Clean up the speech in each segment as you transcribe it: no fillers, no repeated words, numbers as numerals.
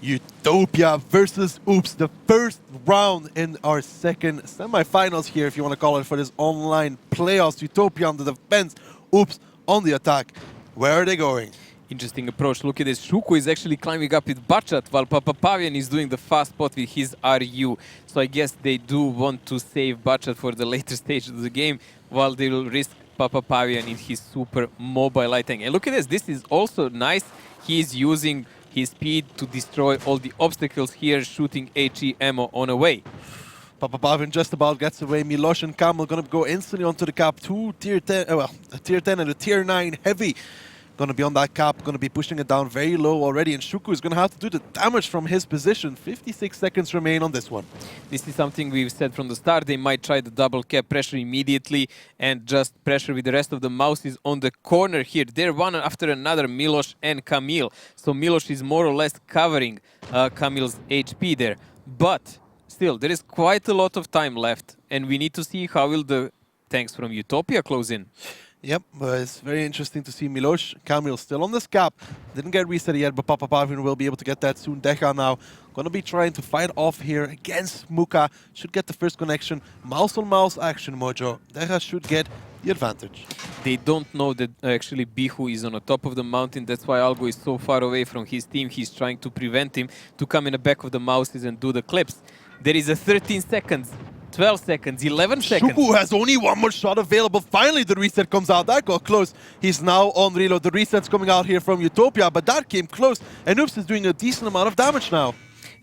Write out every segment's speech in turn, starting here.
Utopia versus Oops, the first round in our second semifinals here, if you want to call it, for this online playoffs. Utopia on the defense, Oops on the attack. Where are they going? Interesting approach. Look at this. Shuko is actually climbing up with Bachat, while Papapavian is doing the fast spot with his RU. So I guess they do want to save Bachat for the later stage of the game, while they will risk Papapavian in his super mobile light tank. And look at this. This is also nice. He is using his speed to destroy all the obstacles here, shooting HE ammo on away. Papapavian just about gets away. Milosh and Kamil gonna go instantly onto the cap. Two tier 10, a tier 10 and a tier 9 heavy. Gonna be on that cap, gonna be pushing it down very low already, and Shuku is gonna have to do the damage from his position. 56 seconds remain on this one. This is something we've said from the start. They might try the double cap pressure immediately and just pressure with the rest of the mouses on the corner here. They're one after another, Milosh and Kamil. So Milosh is more or less covering Kamil's HP there. But still, there is quite a lot of time left, and we need to see how will the tanks from Utopia close in. Yep, but it's very interesting to see Milosh, Kamil still on this cap. Didn't get reset yet, but Papapavian will be able to get that soon. Decha now gonna be trying to fight off here against Muka. Should get the first connection. Mouse on mouse action, Mojo. Decha should get the advantage. They don't know that actually Bihu is on the top of the mountain. That's why Algo is so far away from his team. He's trying to prevent him to come in the back of the mouses and do the clips. There is a 13 seconds. 12 seconds, 11 seconds. Shuku has only one more shot available. Finally, the reset comes out. That got close. He's now on reload. The reset's coming out here from Utopia, but that came close. And Oops is doing a decent amount of damage now.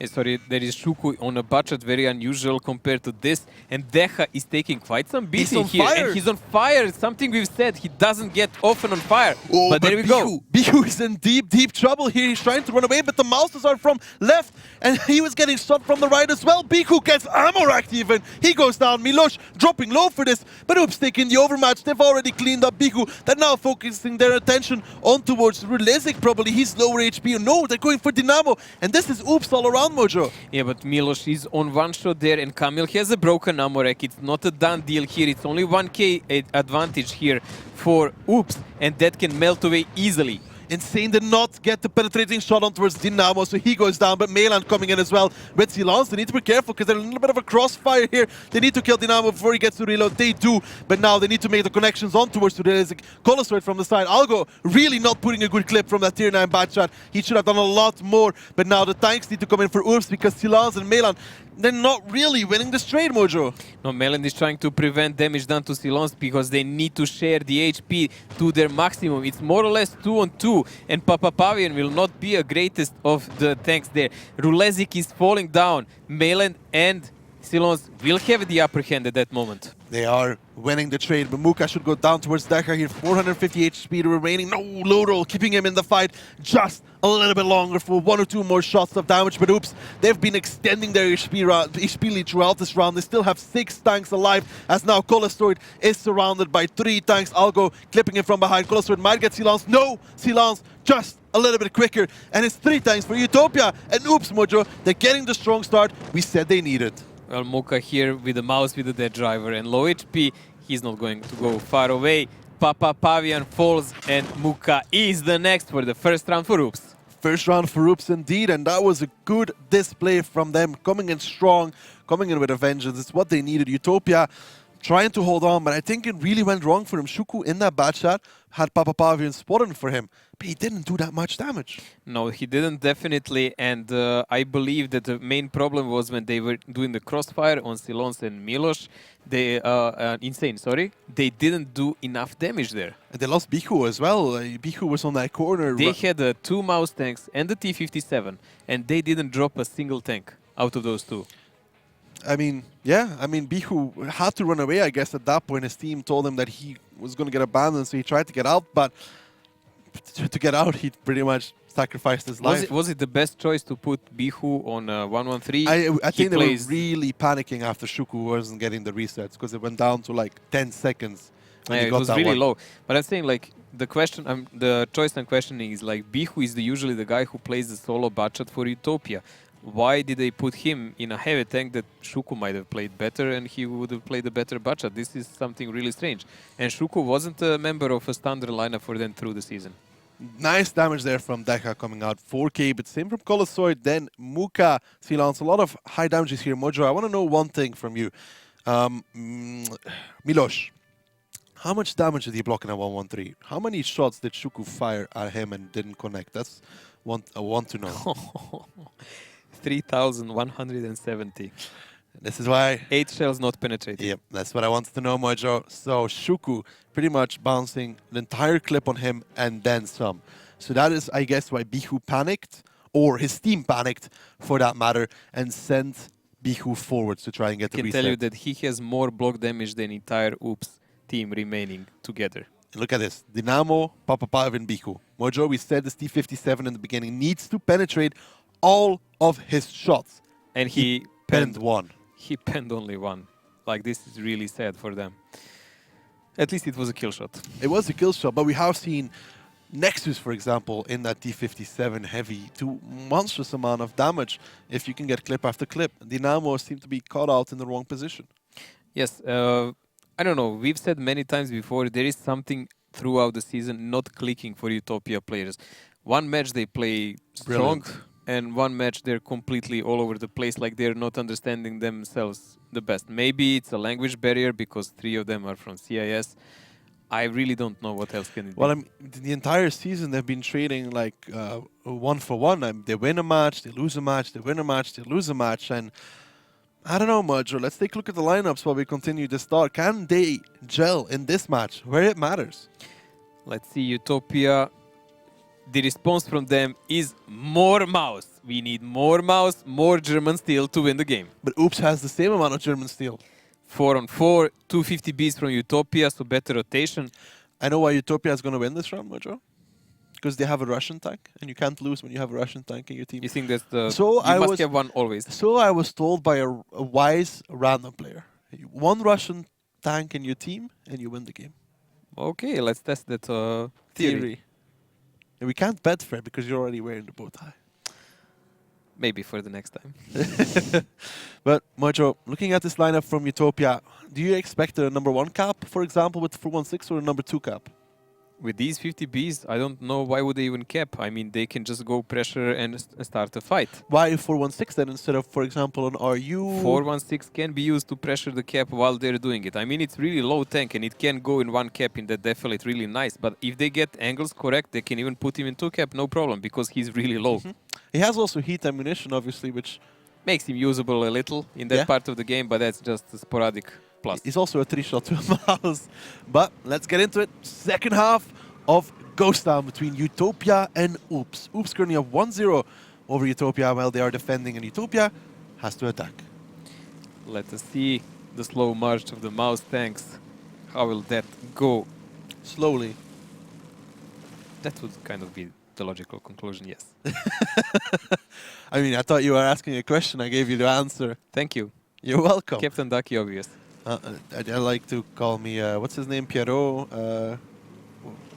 Sorry, there is Shuku on a budget, very unusual compared to this. And Decha is taking quite some beating here. Fire. And he's on fire. It's something we've said. He doesn't get often on fire. Oh, but there we go. Bihu is in deep, deep trouble here. He's trying to run away, but the mouses are from left. And he was getting shot from the right as well. Bihu gets ammo racked even. He goes down. Milosh dropping low for this. But Oops taking the overmatch. They've already cleaned up Bihu. They're now focusing their attention on towards Rulezik probably. He's lower HP. No, they're going for Dynamo. And this is Oops all around, Mojo. Yeah, but Milosh is on one shot there, and Kamil has a broken ammo rack. It's not a done deal here. It's only 1k advantage here for Oops, and that can melt away easily. Insane did not get the penetrating shot on towards Dynamo, so he goes down, but Melan coming in as well with Silence. They need to be careful because they're a little bit of a crossfire here. They need to kill Dynamo before he gets to reload. They do, but now they need to make the connections on towards Rulezik. Colosoid from the side. Algo really not putting a good clip from that tier 9 bad shot. He should have done a lot more, but now the tanks need to come in for Oops because Silence and Melan, they're not really winning this trade, Mojo. No, Melan is trying to prevent damage done to Silence because they need to share the HP to their maximum. It's more or less 2-on-2, and Papapavian will not be a greatest of the tanks there. Rulezik is falling down. Melan and Silence will have the upper hand at that moment. They are winning the trade, but Muka should go down towards Decha here. 450 HP remaining. No low roll, keeping him in the fight just a little bit longer for 1 or 2 more shots of damage. But Oops, they've been extending their HP lead throughout this round. They still have 6 tanks alive, as now Colostoid is surrounded by 3 tanks. Algo clipping him from behind. Colostoid might get Silence. No, Silence just a little bit quicker. And it's 3 tanks for Utopia. And Oops, Mojo, they're getting the strong start we said they needed. Well, Muka here with the mouse with the dead driver and low HP. He's not going to go far away. Papapavian falls and Muka is the next for the first round for Oops. First round for Oops indeed, and that was a good display from them. Coming in strong, coming in with a vengeance. It's what they needed. Utopia trying to hold on, but I think it really went wrong for him. Shuku in that bad shot had Papapavian spotted for him, but he didn't do that much damage. No, he didn't, definitely, and I believe that the main problem was when they were doing the crossfire on Silence and Milosh. They, Insane, sorry. They didn't do enough damage there. And they lost Bihu as well. Bihu was on that corner. They had 2 mouse tanks and the T-57, and they didn't drop a single tank out of those 2. I mean, yeah. I mean, Bihu had to run away, I guess, at that point. His team told him that he was going to get abandoned, so he tried to get out. But to get out, he pretty much sacrificed his life. Was it the best choice to put Bihu on 113? I think they were really panicking after Shuku wasn't getting the resets, because it went down to like 10 seconds. Yeah, it was really low. But I'm saying, like, the question, the choice I'm questioning is, like, Bihu is usually the guy who plays the solo budget for Utopia. Why did they put him in a heavy tank that Shuku might have played better and he would have played a better budget? This is something really strange. And Shuku wasn't a member of a standard lineup for them through the season. Nice damage there from Deca coming out. 4k, but same from Colossoid. Then Muka, Silence. A lot of high damages here. Mojo, I want to know one thing from you. Milosh, how much damage did he block in a 1-1-3? How many shots did Shuku fire at him and didn't connect? That's I want to know. 3,170. This is why... 8 shells not penetrated. Yep, that's what I wanted to know, Mojo. So Shuku pretty much bouncing the entire clip on him and then some. So that is, I guess, why Bihu panicked, or his team panicked, for that matter, and sent Bihu forwards to try and get the reset. I can tell you that he has more block damage than entire Oops team remaining together. And look at this. Dynamo, Papapav, and Bihu. Mojo, we said this T57 in the beginning, needs to penetrate all of his shots. And he penned one. He penned only one. Like, this is really sad for them. At least it was a kill shot. It was a kill shot, but we have seen Nexus, for example, in that T57 heavy, do monstrous amount of damage if you can get clip after clip. Dynamo seem to be caught out in the wrong position. Yes, I don't know. We've said many times before, there is something throughout the season not clicking for Utopia players. One match they play strong. Brilliant. And one match they're completely all over the place, like they're not understanding themselves the best. Maybe it's a language barrier because 3 of them are from CIS. I really don't know what else can it be. Well, the entire season they've been trading like 1 for 1. They win a match, they lose a match, they win a match, they lose a match. And I don't know, Mojo. Let's take a look at the lineups while we continue this thought. Can they gel in this match where it matters? Let's see, Utopia. The response from them is more mouse. We need more mouse, more German steel to win the game. But Oops has the same amount of German steel. 4-on-4, 250Bs from Utopia, so better rotation. I know why Utopia is going to win this round, Mojo. Because they have a Russian tank, and you can't lose when you have a Russian tank in your team. You think that's the... So you must have one always. So I was told by a wise random player. One Russian tank in your team, and you win the game. Okay, let's test that theory. And we can't bet, Fred, because you're already wearing the bow tie. Maybe for the next time. But, Mojo, looking at this lineup from Utopia, do you expect a number 1 cap, for example, with 416 or a number 2 cap? With these 50Bs, I don't know why would they even cap. I mean, they can just go pressure and start a fight. Why 416 then instead of, for example, an RU? 416 can be used to pressure the cap while they're doing it. I mean, it's really low tank and it can go in 1 cap in that defilate really nice. But if they get angles correct, they can even put him in 2 cap, no problem, because he's really low. He has also heat ammunition, obviously, which makes him usable a little in that part of the game, but that's just a sporadic plus. He's also a 3-shot to a mouse. But let's get into it. Second half of Ghost Town between Utopia and Oops. Oops currently have 1-0 over Utopia while they are defending, and Utopia has to attack. Let us see the slow march of the mouse tanks. How will that go? Slowly. That would kind of be the logical conclusion, yes. I mean, I thought you were asking a question. I gave you the answer. Thank you. You're welcome. Captain Ducky, obvious. I like to call me, what's his name, Pierrot?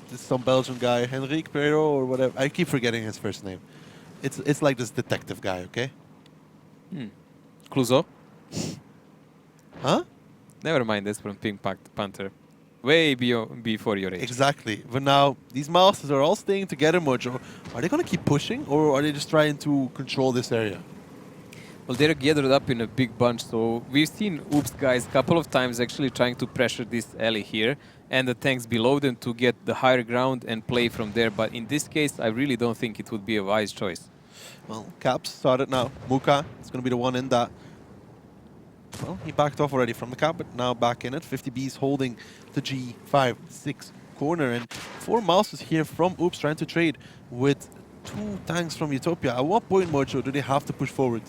This some Belgian guy, Henrique Pierrot or whatever. I keep forgetting his first name. It's like this detective guy, okay? Clouseau? Huh? Never mind, that's from Pink Panther. Way before your age. Exactly. But now, these mouses are all staying together, Mojo. Are they going to keep pushing, or are they just trying to control this area? Well, they're gathered up in a big bunch, so we've seen Oops guys a couple of times actually trying to pressure this alley here and the tanks below them to get the higher ground and play from there. But in this case, I really don't think it would be a wise choice. Well, Caps started now. Muka is going to be the one in that. Well, he backed off already from the cap, but now back in it. 50Bs holding the G5, 6 corner. And 4 mouses here from Oops trying to trade with 2 tanks from Utopia. At what point, Mojo, do they have to push forward?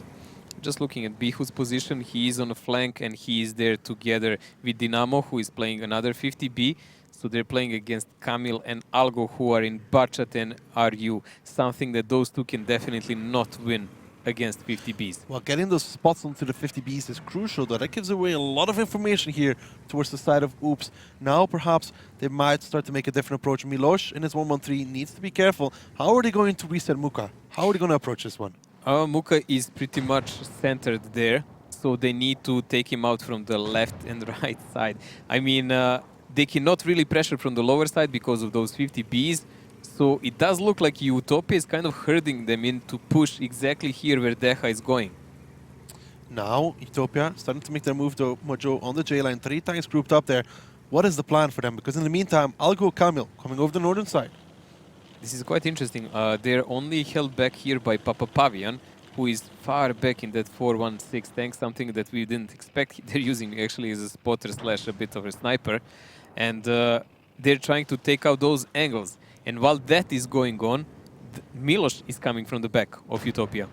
Just looking at Bihu's position, he is on the flank and he is there together with Dynamo, who is playing another 50B. So they're playing against Kamil and Algo, who are in Bachat and RU. Something that those two can definitely not win against 50Bs. Well, getting those spots onto the 50Bs is crucial, though. That gives away a lot of information here towards the side of Oops. Now, perhaps, they might start to make a different approach. Milosh in his 1-1-3 needs to be careful. How are they going to reset Muka? How are they going to approach this one? Muka is pretty much centered there, so they need to take him out from the left and right side. I mean, they cannot really pressure from the lower side because of those 50Bs, So it does look like Utopia is kind of herding them in to push exactly here where Deha is going. Now, Utopia starting to make their move though, Mojo on the J line, 3 tanks grouped up there. What is the plan for them? Because in the meantime, Algo Kamil coming over the northern side. This is quite interesting. They're only held back here by Papa Pavian, who is far back in that 416 tank, something that we didn't expect. They're using actually as a spotter slash a bit of a sniper. And they're trying to take out those angles. And while that is going on, Milos is coming from the back of Utopia.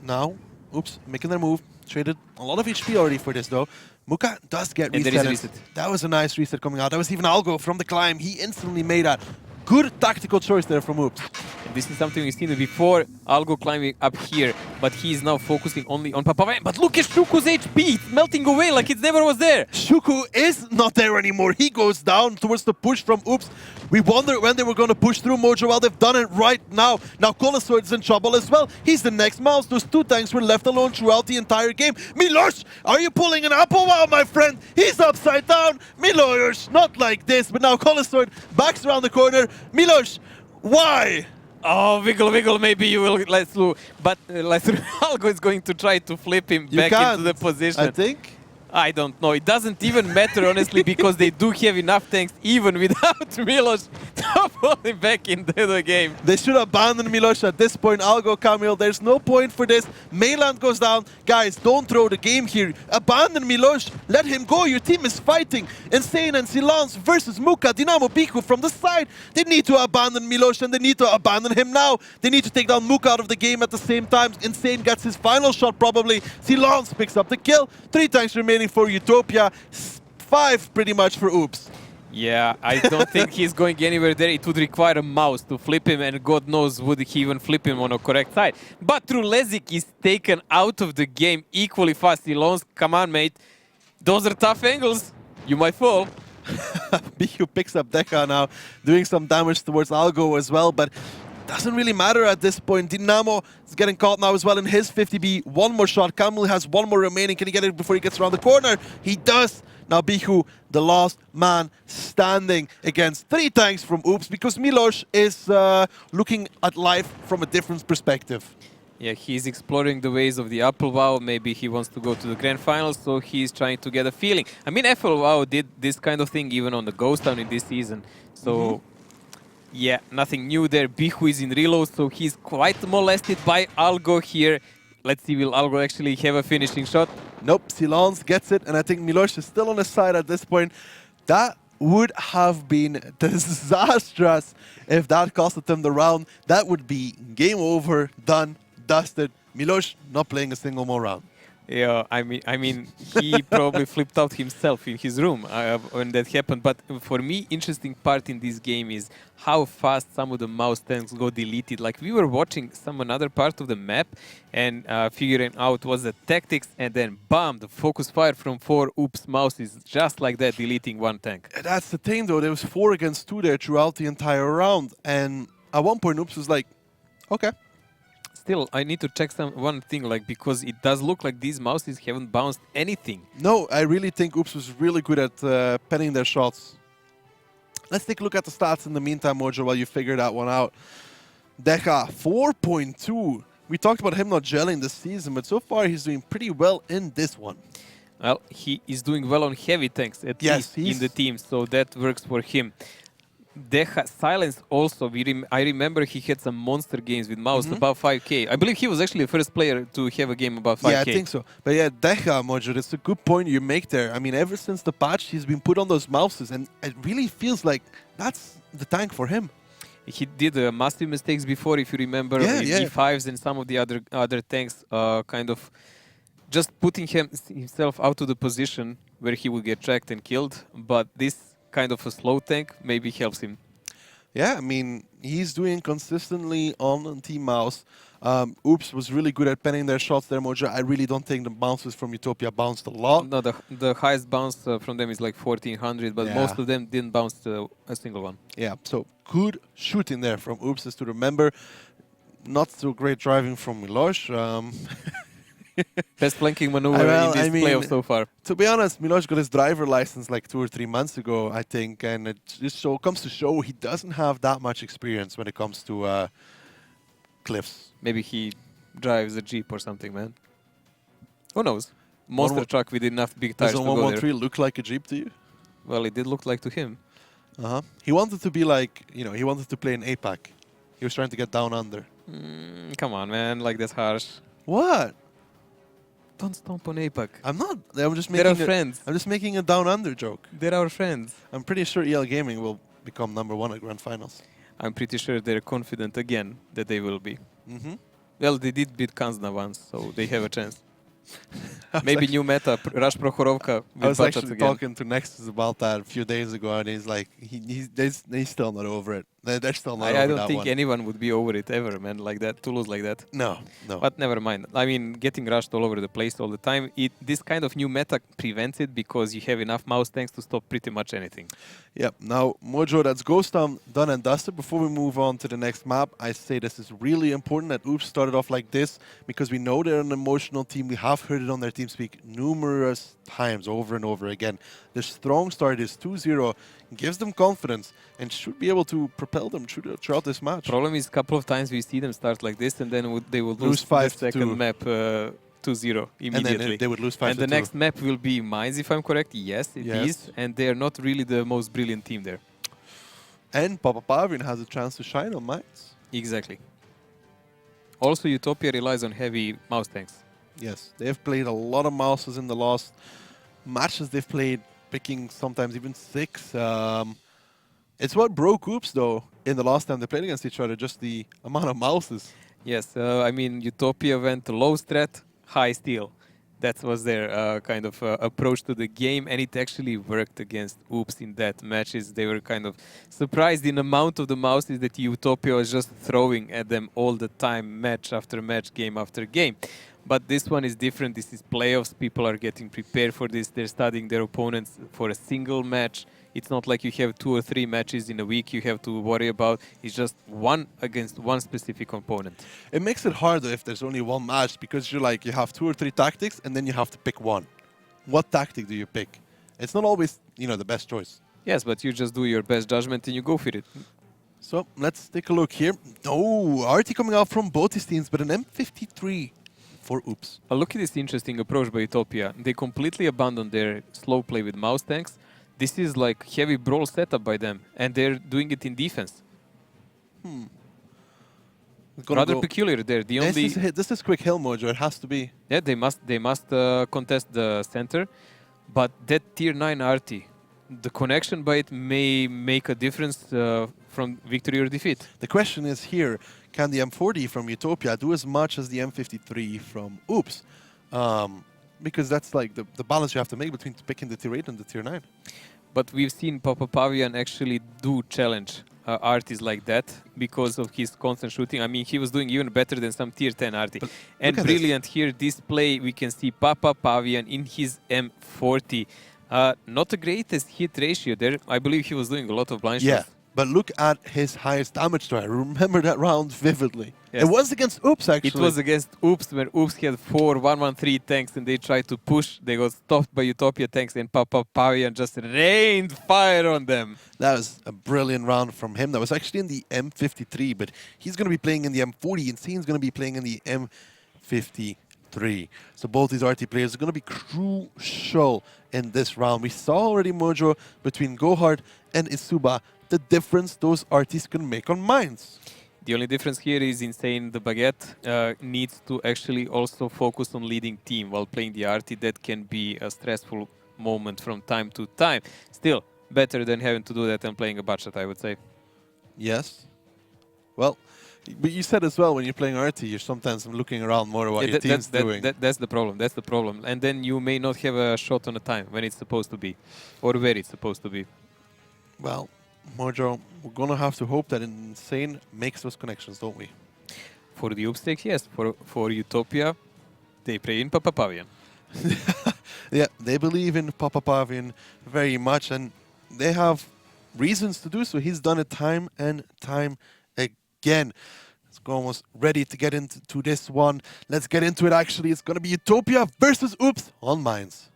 Now, Oops, making their move. Traded a lot of HP already for this though. Muka does get And reset. there is a reset. That was a nice reset coming out. That was even Algo from the climb. He instantly made that. Good tactical choice there from Oops. And this is something we've seen before. Algo climbing up here, but he is now focusing only on Papavan. But look at Shuku's HP! It's melting away like it never was there! Shuku is not there anymore. He goes down towards the push from Oops. We wondered when they were going to push through Mojo. Well, they've done it right now. Now Colosaur is in trouble as well. He's the next mouse. Those 2 tanks were left alone throughout the entire game. Milos, are you pulling an apple? Wow, my friend. He's upside down. Milos, not like this. But now Colosaur backs around the corner. Milos, why? Oh, wiggle, maybe you will let through. But Algo is going to try to flip him back into the position. I think. I don't know. It doesn't even matter, honestly, because they do have enough tanks, even without Milos, to pull him back into the game. They should abandon Milos at this point. Algo Kamil, there's no point for this. Mainland goes down. Guys, don't throw the game here. Abandon Milos. Let him go. Your team is fighting. Insane and Silence versus Muka, Dynamo Piku from the side. They need to abandon Milos and they need to abandon him now. They need to take down Muka out of the game at the same time. Insane gets his final shot probably. Silence picks up the kill. 3 tanks remaining for Utopia, 5 pretty much for Oops. Yeah, I don't think he's going anywhere there. It would require a mouse to flip him, and God knows would he even flip him on a correct side. But Trulezik is taken out of the game equally fast. Silons, come on, mate. Those are tough angles. You might fall. Bihu picks up Deka now, doing some damage towards Algo as well, but doesn't really matter at this point. Dynamo is getting caught now as well in his 50B. 1 more shot. Kamil has 1 more remaining. Can he get it before he gets around the corner? He does. Now Bihu, the last man standing against 3 tanks from Oops, because Milos is looking at life from a different perspective. Yeah, he's exploring the ways of the Apple WoW. Maybe he wants to go to the Grand Finals, so he's trying to get a feeling. I mean, FL WoW did this kind of thing even on the Ghost Town in this season. So, yeah, nothing new there. Bihu is in reload, so he's quite molested by Algo here. Let's see, will Algo actually have a finishing shot? Nope, Silence gets it, and I think Milos is still on his side at this point. That would have been disastrous if that costed them the round. That would be game over, done, dusted. Milos not playing a single more round. Yeah, I mean, he probably flipped out himself in his room when that happened. But for me, interesting part in this game is how fast some of the mouse tanks go deleted. Like we were watching another part of the map and figuring out what's the tactics, and then bam, the focus fire from 4 Oops mouses, just like that, deleting 1 tank. That's the thing, though. There was 4 against 2 there throughout the entire round, and at one point, Oops was like, "Okay." Still, I need to check one thing, like, because it does look like these mouses haven't bounced anything. No, I really think Oops was really good at penning their shots. Let's take a look at the stats in the meantime, Mojo, while you figure that one out. Deca, 4.2. We talked about him not gelling this season, but so far he's doing pretty well in this one. Well, he is doing well on heavy tanks, at least in the team, so that works for him. Deha Silence also, I remember he had some monster games with mouse above 5k. I believe he was actually the first player to have a game above 5k. Yeah, I think so. But yeah, Deha, Mojo, it's a good point you make there. I mean, ever since the patch, he's been put on those mouses, and it really feels like that's the tank for him. He did massive mistakes before, if you remember, E5s and some of the other tanks, kind of just putting himself out of the position where he would get tracked and killed. But this kind of a slow tank maybe helps him. Yeah, I mean, he's doing consistently on Team Mouse. Oops was really good at penning their shots there, Mojo. I really don't think the bounces from Utopia bounced a lot. No, the highest bounce from them is like 1400, but most of them didn't bounce a single one. Yeah, so good shooting there from Oops, is to remember. Not so great driving from Milos. Best flanking maneuver Well, in this playoff so far. To be honest, Miloš got his driver license like 2 or 3 months ago, I think, and it just comes to show he doesn't have that much experience when it comes to cliffs. Maybe he drives a Jeep or something, man. Who knows? Monster truck with enough big tires Doesn't to go there. 113 look like a Jeep to you? Well, it did look like to him. He wanted to be like, he wanted to play in APAC. He was trying to get down under. Come on, man. Like, that's harsh. What? Don't stomp on APAC. I'm not. I'm just They're making our friends. I'm just making a down under joke. They're our friends. I'm pretty sure EL Gaming will become #1 at Grand Finals. I'm pretty sure they're confident again that they will be. Well, they did beat Kanzna once, so they have a chance. Maybe new meta, Rush Prokhorovka with I was Bachat actually again. talking to Nexus about that a few days ago, and he's like, he's still not over it. They're still not over I that don't think one. anyone would be over it ever, man, like that, to lose like that. No. But never mind. I mean, getting rushed all over the place all the time, this kind of new meta prevents it because you have enough mouse tanks to stop pretty much anything. Yep. Now, Mojo, that's Ghost Town done and dusted. Before we move on to the next map, I say this is really important that Oops started off like this because we know they're an emotional team. We have heard it on their team speak numerous times over and over again. The strong start is 2-0, gives them confidence and should be able to propel them throughout this match. Problem is, a couple of times we see them start like this and then they will lose the 5-2. second map 2-0 immediately. And then they would lose 5-2. And the next map will be Mines, if I'm correct. Yes, it is. And they are not really the most brilliant team there. And Papa Pavin has a chance to shine on Mines. Exactly. Also, Utopia relies on heavy mouse tanks. Yes, they've played a lot of mouses in the last matches they've played, picking sometimes even 6. It's what broke Oops, though, in the last time they played against each other, just the amount of mouses. Yes, I mean, Utopia went low strat, high steal. That was their kind of approach to the game, and it actually worked against Oops in that matches. They were kind of surprised in the amount of the mouses that Utopia was just throwing at them all the time, match after match, game after game. But this one is different. This is playoffs. People are getting prepared for this. They're studying their opponents for a single match. It's not like you have 2 or 3 matches in a week you have to worry about. It's just one against one specific opponent. It makes it harder if there's only one match because you have 2 or 3 tactics and then you have to pick one. What tactic do you pick? It's not always, the best choice. Yes, but you just do your best judgment and you go for it. So let's take a look here. Oh, Artie coming out from both his teams, but an M53 for Oops. Look at this interesting approach by Utopia. They completely abandoned their slow play with mouse tanks. This is like heavy brawl setup by them, and they're doing it in defense. Rather peculiar there. The only this is quick hill, Mojo. It has to be. Yeah, they must contest the center, but that tier 9 RT, the connection by it may make a difference from victory or defeat. The question is here, can the M40 from Utopia do as much as the M53 from Oops? Because that's like the balance you have to make between picking the tier 8 and the tier 9. But we've seen Papa Pavian actually do challenge artists like that because of his constant shooting. I mean, he was doing even better than some tier 10 arty. And brilliant here, this play, we can see Papa Pavian in his M40. Not the greatest hit ratio there. I believe he was doing a lot of blind shots. Yeah, but look at his highest damage try. I remember that round vividly. Yes. It was against Oops, actually. It was against Oops, where Oops had 4 113 tanks and they tried to push. They got stopped by Utopia tanks and Papa Pavian just rained fire on them. That was a brilliant round from him. That was actually in the M53, but he's going to be playing in the M40 and Sane's going to be playing in the M53. So both these RT players are going to be crucial in this round. We saw already, Mojo, between Gohard and Isuba, the difference those RTs can make on mines. The only difference here is Insane, the Baguette, needs to actually also focus on leading team while playing the RT. That can be a stressful moment from time to time. Still, better than having to do that and playing a Bachat, I would say. Yes. Well, but you said as well, when you're playing RT, you're sometimes looking around more at what your team's doing. That's the problem. That's the problem. And then you may not have a shot on a time when it's supposed to be, or where it's supposed to be. Well, Mojo, we're going to have to hope that Insane makes those connections, don't we? For the Oops take, yes. For Utopia, they play in Papa Pavian. Yeah, they believe in Papa Pavian very much, and they have reasons to do so. He's done it time and time again. It's almost ready to get into this one. Let's get into it, actually. It's going to be Utopia versus Oops on Mines.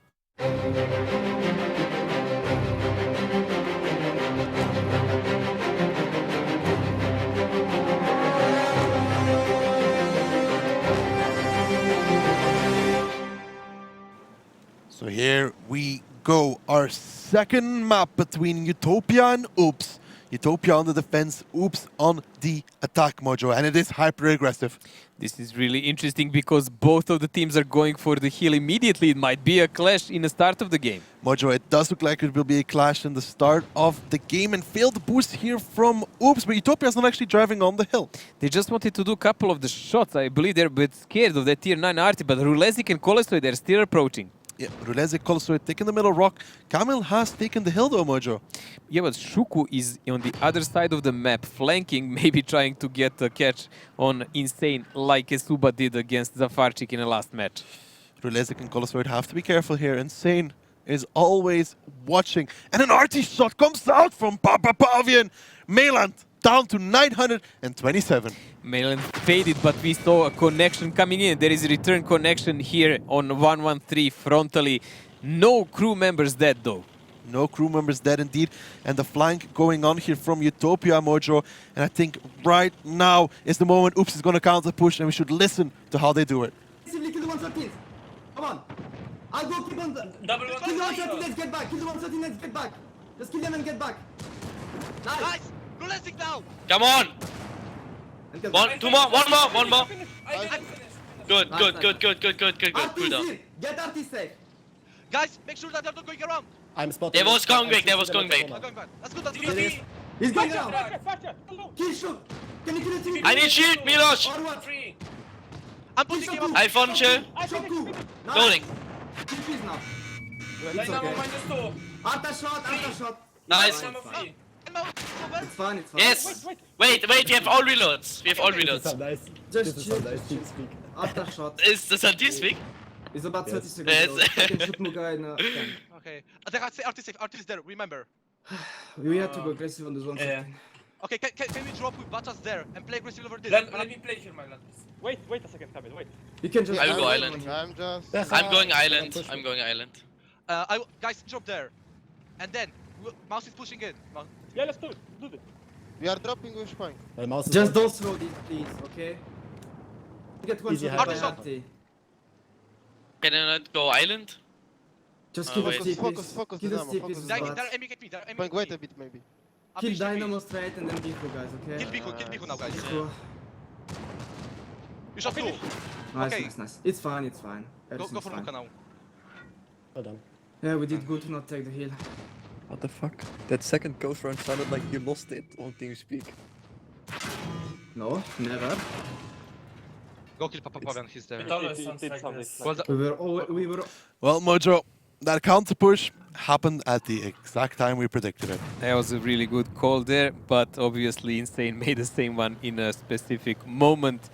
So here we go. Our second map between Utopia and Oops. Utopia on the defense, Oops on the attack, Mojo, and it is hyper-aggressive. This is really interesting because both of the teams are going for the hill immediately. It might be a clash in the start of the game. Mojo, it does look like it will be a clash in the start of the game, and failed boost here from Oops, but Utopia is not actually driving on the hill. They just wanted to do a couple of the shots. I believe they're a bit scared of that tier 9 arty, but Rulezik and Kolesoi, they're still approaching. Yeah, Rulezik, Kolesoi taking the middle rock. Kamil has taken the hill though, Mojo. Yeah, but Shuku is on the other side of the map, flanking, maybe trying to get a catch on Insane, like Esuba did against Zafarchik in the last match. Rulezik and Kolesoi have to be careful here. Insane is always watching. And an RT shot comes out from Pavian. Mailand down to 927. Mailand faded, but we saw a connection coming in. There is a return connection here on 113 frontally. No crew members dead though. No crew members dead indeed. And the flank going on here from Utopia, Mojo. And I think right now is the moment Oops is going to counter push, and we should listen to how they do it. Kill the 113. Come on. I'll go keep on the... Double Kill the 113, let's get back. Kill the 113, let's get back. Just kill them and get back. Nice. Realistic now. Come on! And get One, back. two more, one more, one more. I Good, Nice, good, nice. good, good, good, good, good, good. RT Cool is down. here. Get RT safe. Guys, make sure that they're not going around. I'm spotting. They was going back, they was going back. They're going back. That's good, that's good. It That's is. good. He's going around. Kill shoot. Can you kill the team? I need shield, Milos! Or what? I'm putting him up. I found you. Shot two. Nice. Loading. Kill please now. It's okay. Arta shot. Nice. It's fine, it's fine. Yes! Wait, wait, we have all reloads. We have all This is reloads. so nice. Just This is so chill. nice. Team speak. Arta shot. Is this a D-speak? It's about 30 Yes. seconds. Yes. though. I can shoot Muga in a... Okay. Artist safe. Artist there, remember. We have to go aggressive on this one. Yeah. Okay, can we drop with Bachas there and play aggressive over this? Let me play here, my lad. Wait a second, Kamil, wait. You can just... I will go island. I'm just. I'm going island. I'm going island. Guys, drop there. And then, Mouse is pushing in. Yeah, let's do it. Do this. We are dropping which point? My mouse is Just on. don't throw these, please, okay? Get one Easy shot by high. RT. Can I not go island? Just kill the wait. TPs. Focus, Kill the Dynamo, TPs focus. with They're bats. aiming at me, they're aiming Point, at wait me. a bit maybe. Kill Abish, Dynamo straight and then Bifu, guys, okay? Kill Biku now, guys. Cool. You shot two. Nice, Okay. nice. It's fine, it's fine. Go Everything's for fine. Luka now. Well done. Yeah, we did good to not take the heal. What the fuck? That second ghost round sounded like you lost it on TeamSpeak. No, never. Go kill Papa Pavian, he's there. It always sounds like this. Well, We were... Well, Mojo, that counter push happened at the exact time we predicted it. That was a really good call there, but obviously Insane made the same one in a specific moment.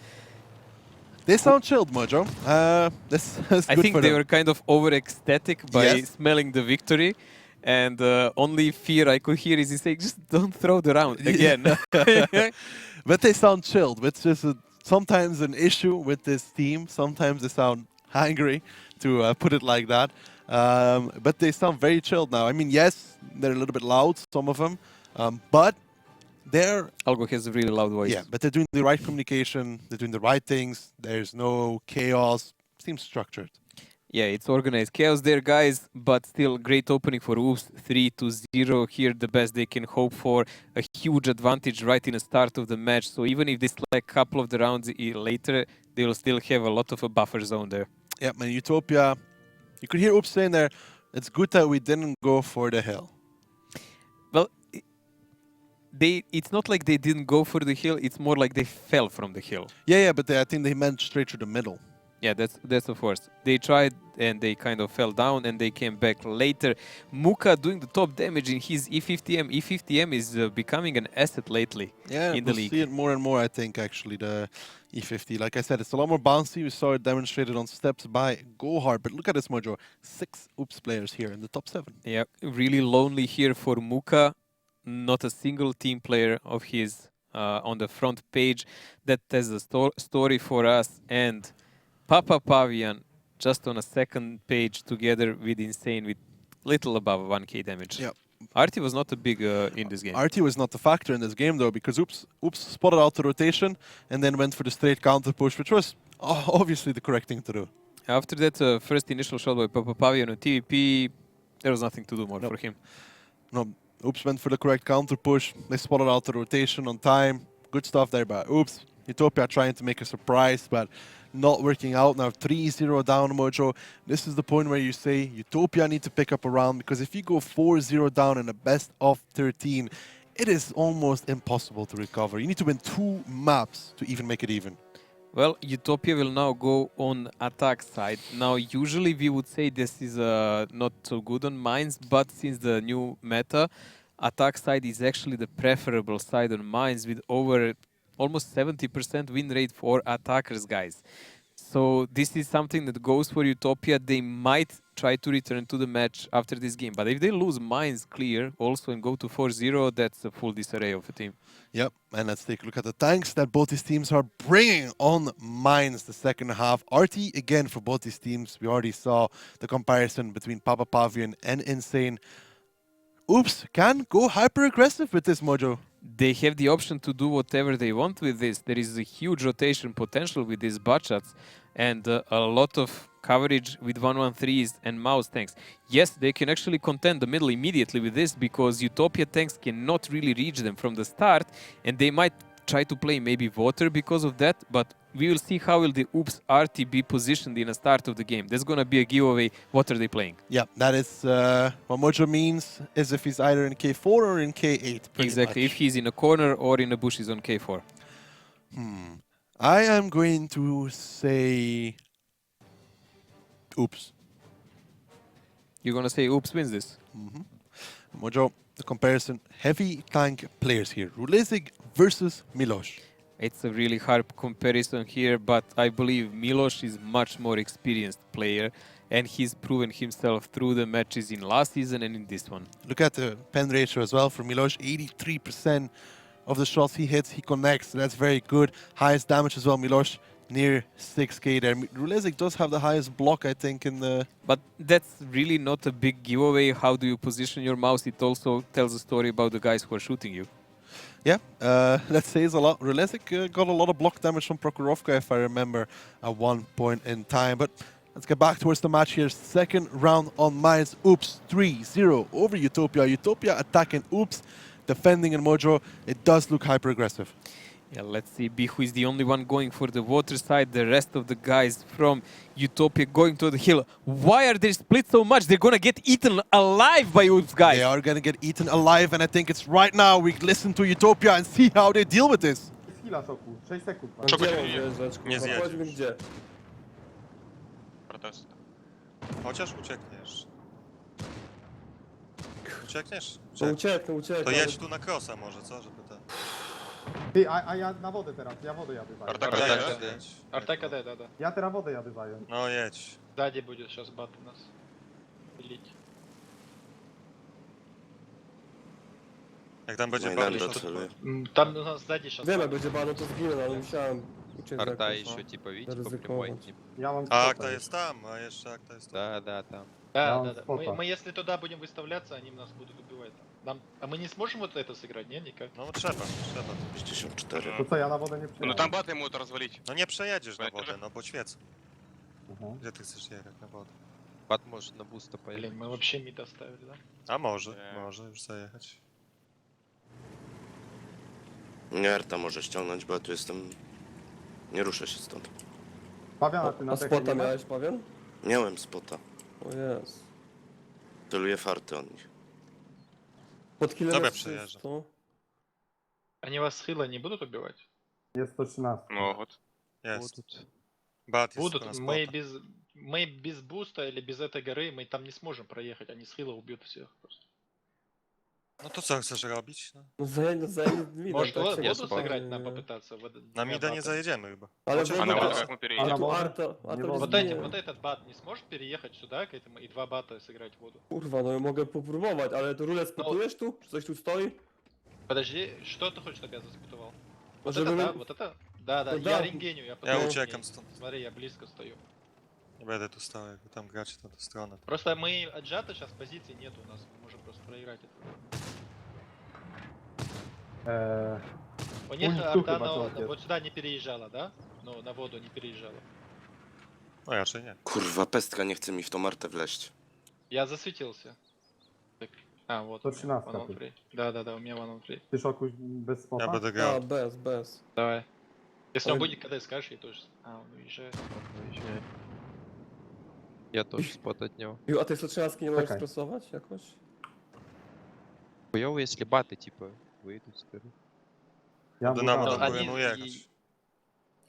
They sound chilled, Mojo. This is I good think for they them. were kind of over-ecstatic by Yes. smelling the victory. And only fear I could hear is Insane, just don't throw the round again. But they sound chilled, which is sometimes an issue with this team. Sometimes they sound angry, to put it like that. But they sound very chilled now. I mean, yes, they're a little bit loud, some of them, but they're Algo has a really loud voice. yeah, but they're doing the right communication. They're doing the right things. There's no chaos. Seems structured. Yeah, it's organized chaos there, guys, but still great opening for Oops, 3-0 here, the best they can hope for. A huge advantage right in the start of the match, so even if they select a couple of the rounds later, they will still have a lot of a buffer zone there. Yeah, man, Utopia, you could hear Oops saying there, it's good that we didn't go for the hill. Well, it's not like they didn't go for the hill, it's more like they fell from the hill. Yeah, but I think they meant straight through the middle. Yeah, that's of course. They tried and they kind of fell down and they came back later. Muka doing the top damage in his E50M. E50M is becoming an asset lately Yeah, in the we'll league. see it more and more, I think, actually, the E50. Like I said, it's a lot more bouncy. We saw it demonstrated on steps by Gohard. But look at this, Mojo. 6 Oops players here in the top 7. Yeah, really lonely here for Muka. Not a single team player of his on the front page that tells the story for us. And Papa Pavian just on a second page together with Insane with little above 1k damage. Yep. Artie was not a big in this game. RT was not the factor in this game though, because Oops spotted out the rotation and then went for the straight counter push, which was obviously the correct thing to do. After that first initial shot by Papa Pavian on TVP, there was nothing to do more for him. No, Oops went for the correct counter push. They spotted out the rotation on time. Good stuff there by Oops. UTOPIA trying to make a surprise, but not working out. Now 3-0 down, Mojo. This is the point where you say UTOPIA need to pick up a round, because if you go 4-0 down in a best of 13, it is almost impossible to recover. You need to win 2 maps to even make it even. Well, UTOPIA will now go on attack side. Now, usually we would say this is not so good on mines, but since the new meta, attack side is actually the preferable side on mines with over almost 70% win rate for attackers, guys. So this is something that goes for UTOPIA. They might try to return to the match after this game. But if they lose mines clear also and go to 4-0, that's a full disarray of a team. Yep, and let's take a look at the tanks that both these teams are bringing on mines the second half. RT again for both these teams. We already saw the comparison between Papa Pavian and Insane. Oops can go hyper aggressive with this, Mojo. They have the option to do whatever they want with this. There is a huge rotation potential with these butt shots and a lot of coverage with 113s and mouse tanks. Yes, they can actually contend the middle immediately with this, because UTOPIA tanks cannot really reach them from the start, and they might try to play maybe water because of that, but we will see how will the Oops RT be positioned in the start of the game. There's going to be a giveaway. What are they playing? Yeah, that is what Mojo means, is if he's either in K4 or in K8. Exactly, much. if he's in a corner or in the bushes on K4. I am going to say Oops. You're going to say Oops wins this? Mojo, the comparison, heavy tank players here. Rulezig versus Miloš. It's a really hard comparison here, but I believe Miloš is much more experienced player, and he's proven himself through the matches in last season and in this one. Look at the pen ratio as well for Miloš. 83% of the shots he hits, he connects. So that's very good. Highest damage as well, Miloš. Near 6k there. Rulezig does have the highest block, I think, in the... But that's really not a big giveaway. How do you position your mouse? It also tells a story about the guys who are shooting you. Yeah, that says a lot. Rulezig got a lot of block damage from Prokhorovka, if I remember, at one point in time. But let's get back towards the match here. Second round on mines. Oops 3-0 over UTOPIA. UTOPIA attacking Oops, defending in Mojo. It does look hyper-aggressive. Yeah, let's see. Bihu is the only one going for the water side. The rest of the guys from UTOPIA going to the hill. Why are they split so much? They're gonna get eaten alive by Oops, guys. They are gonna get eaten alive, and I think it's right now we listen to UTOPIA and see how they deal with this. Chwila, Soku. 6 sekund. Gdzie on zjeżdżać, kurwa? Nie zjedziesz. Powiedz mi gdzie. Protest. Chociaż uciekniesz. Uciekniesz? To ucieknę. To jedź tu na crossa może, co? Żeby ten... Ty, a ja na wodę teraz, ja wodę jadę zająć. Jedź. Артека, да. Ja teraz wodę jadę zająć. No jedź. Сзади будет сейчас бат у нас. Пилить. Jak tam będzie bardzo, to... Там у нас сзади сейчас. Wiem, jak będzie bano, to zginę, ale musiałem uciec Арта za еще типа, видите, по Ризиковать. прямой. Ja mam A spota akta już. jest tam, a jeszcze akta jest tam. Да, там. Да. Да, Мы, он мы если туда будем выставляться, они нас будут убивать. А мы не сможем вот это сыграть, не? Никак. No trzeba. 64. To co, ja na wodę nie przyjadę. Ну там баты могут развалить. No nie przejedziesz na Będzie. wodę, no bo świec. Mhm. Gdzie ty chcesz jechać na wodę? Бат может на буста поехать. Блин, мы вообще мид оставили, да? A może, Nie. może już zajechać. Nie, Arta może ściągnąć, bo ja tu jestem... Nie ruszę się stąd. Pawiana, ty na A dechę spota nie masz? miałeś, Pawian? Miałem spota. O jest. Celuję farty od nich. Pod killem Dobra, jest przejeżdżam. 300. Они вас с хила не будут убивать? Jest 113. Могут. Jest. Bat jest Будут. tylko na Мы spota. без буста или без этой горы мы там не сможем проехать. Они с хила убьют всех просто. No to co chcesz robić? No. No zajęli widać. Может, tak się воду jest сыграть nie- нам попытаться? Na mida nie zajedziemy chyba. Ale Chociaż А на woda- воду как мы А переедем? на Tu wodę? Arta Nie nie wolno. Вот, zginie. вот этот бат не сможет переехать сюда к этому и 2 бата сыграть в воду? Kurwa, no ja mogę popróbować, ale to rulę spotujesz tu? Czy coś tu stoi? Подожди, что ты хочешь, чтобы я заспутывал? Вот Może это, да, bym... вот это? Да, Ну я да. рентгеню, я Ja подаю uciekam рентгень. stąd. Смотри, я близко стою. Nie będę tu stał, jakby tam grać na tę stronę. Просто мы отжаты, сейчас позиций нет у нас, мы можем просто проиграть это. У них арта вот сюда не переезжала, да? Ну, на воду не переезжала. No raczej nie. Kurwa, pestka nie chce mi w tą martę wleść. Я засветился. Так. А, вот. To у меня 13 one on three. Да, у меня one on three. Ty Szokuś bez spopa? Ja będę A, grał. bez. Давай. Если он Ой. будет, когда скажешь, я тоже... А, он уезжает. Я тоже спот от него. Ju, a ty jeszcze 13 nie możesz Czekaj. stresować jakoś? Хуёво, если баты, типа, выйдут, скажу. Ja Dynamo mu No, to a powinien nie- ujechać.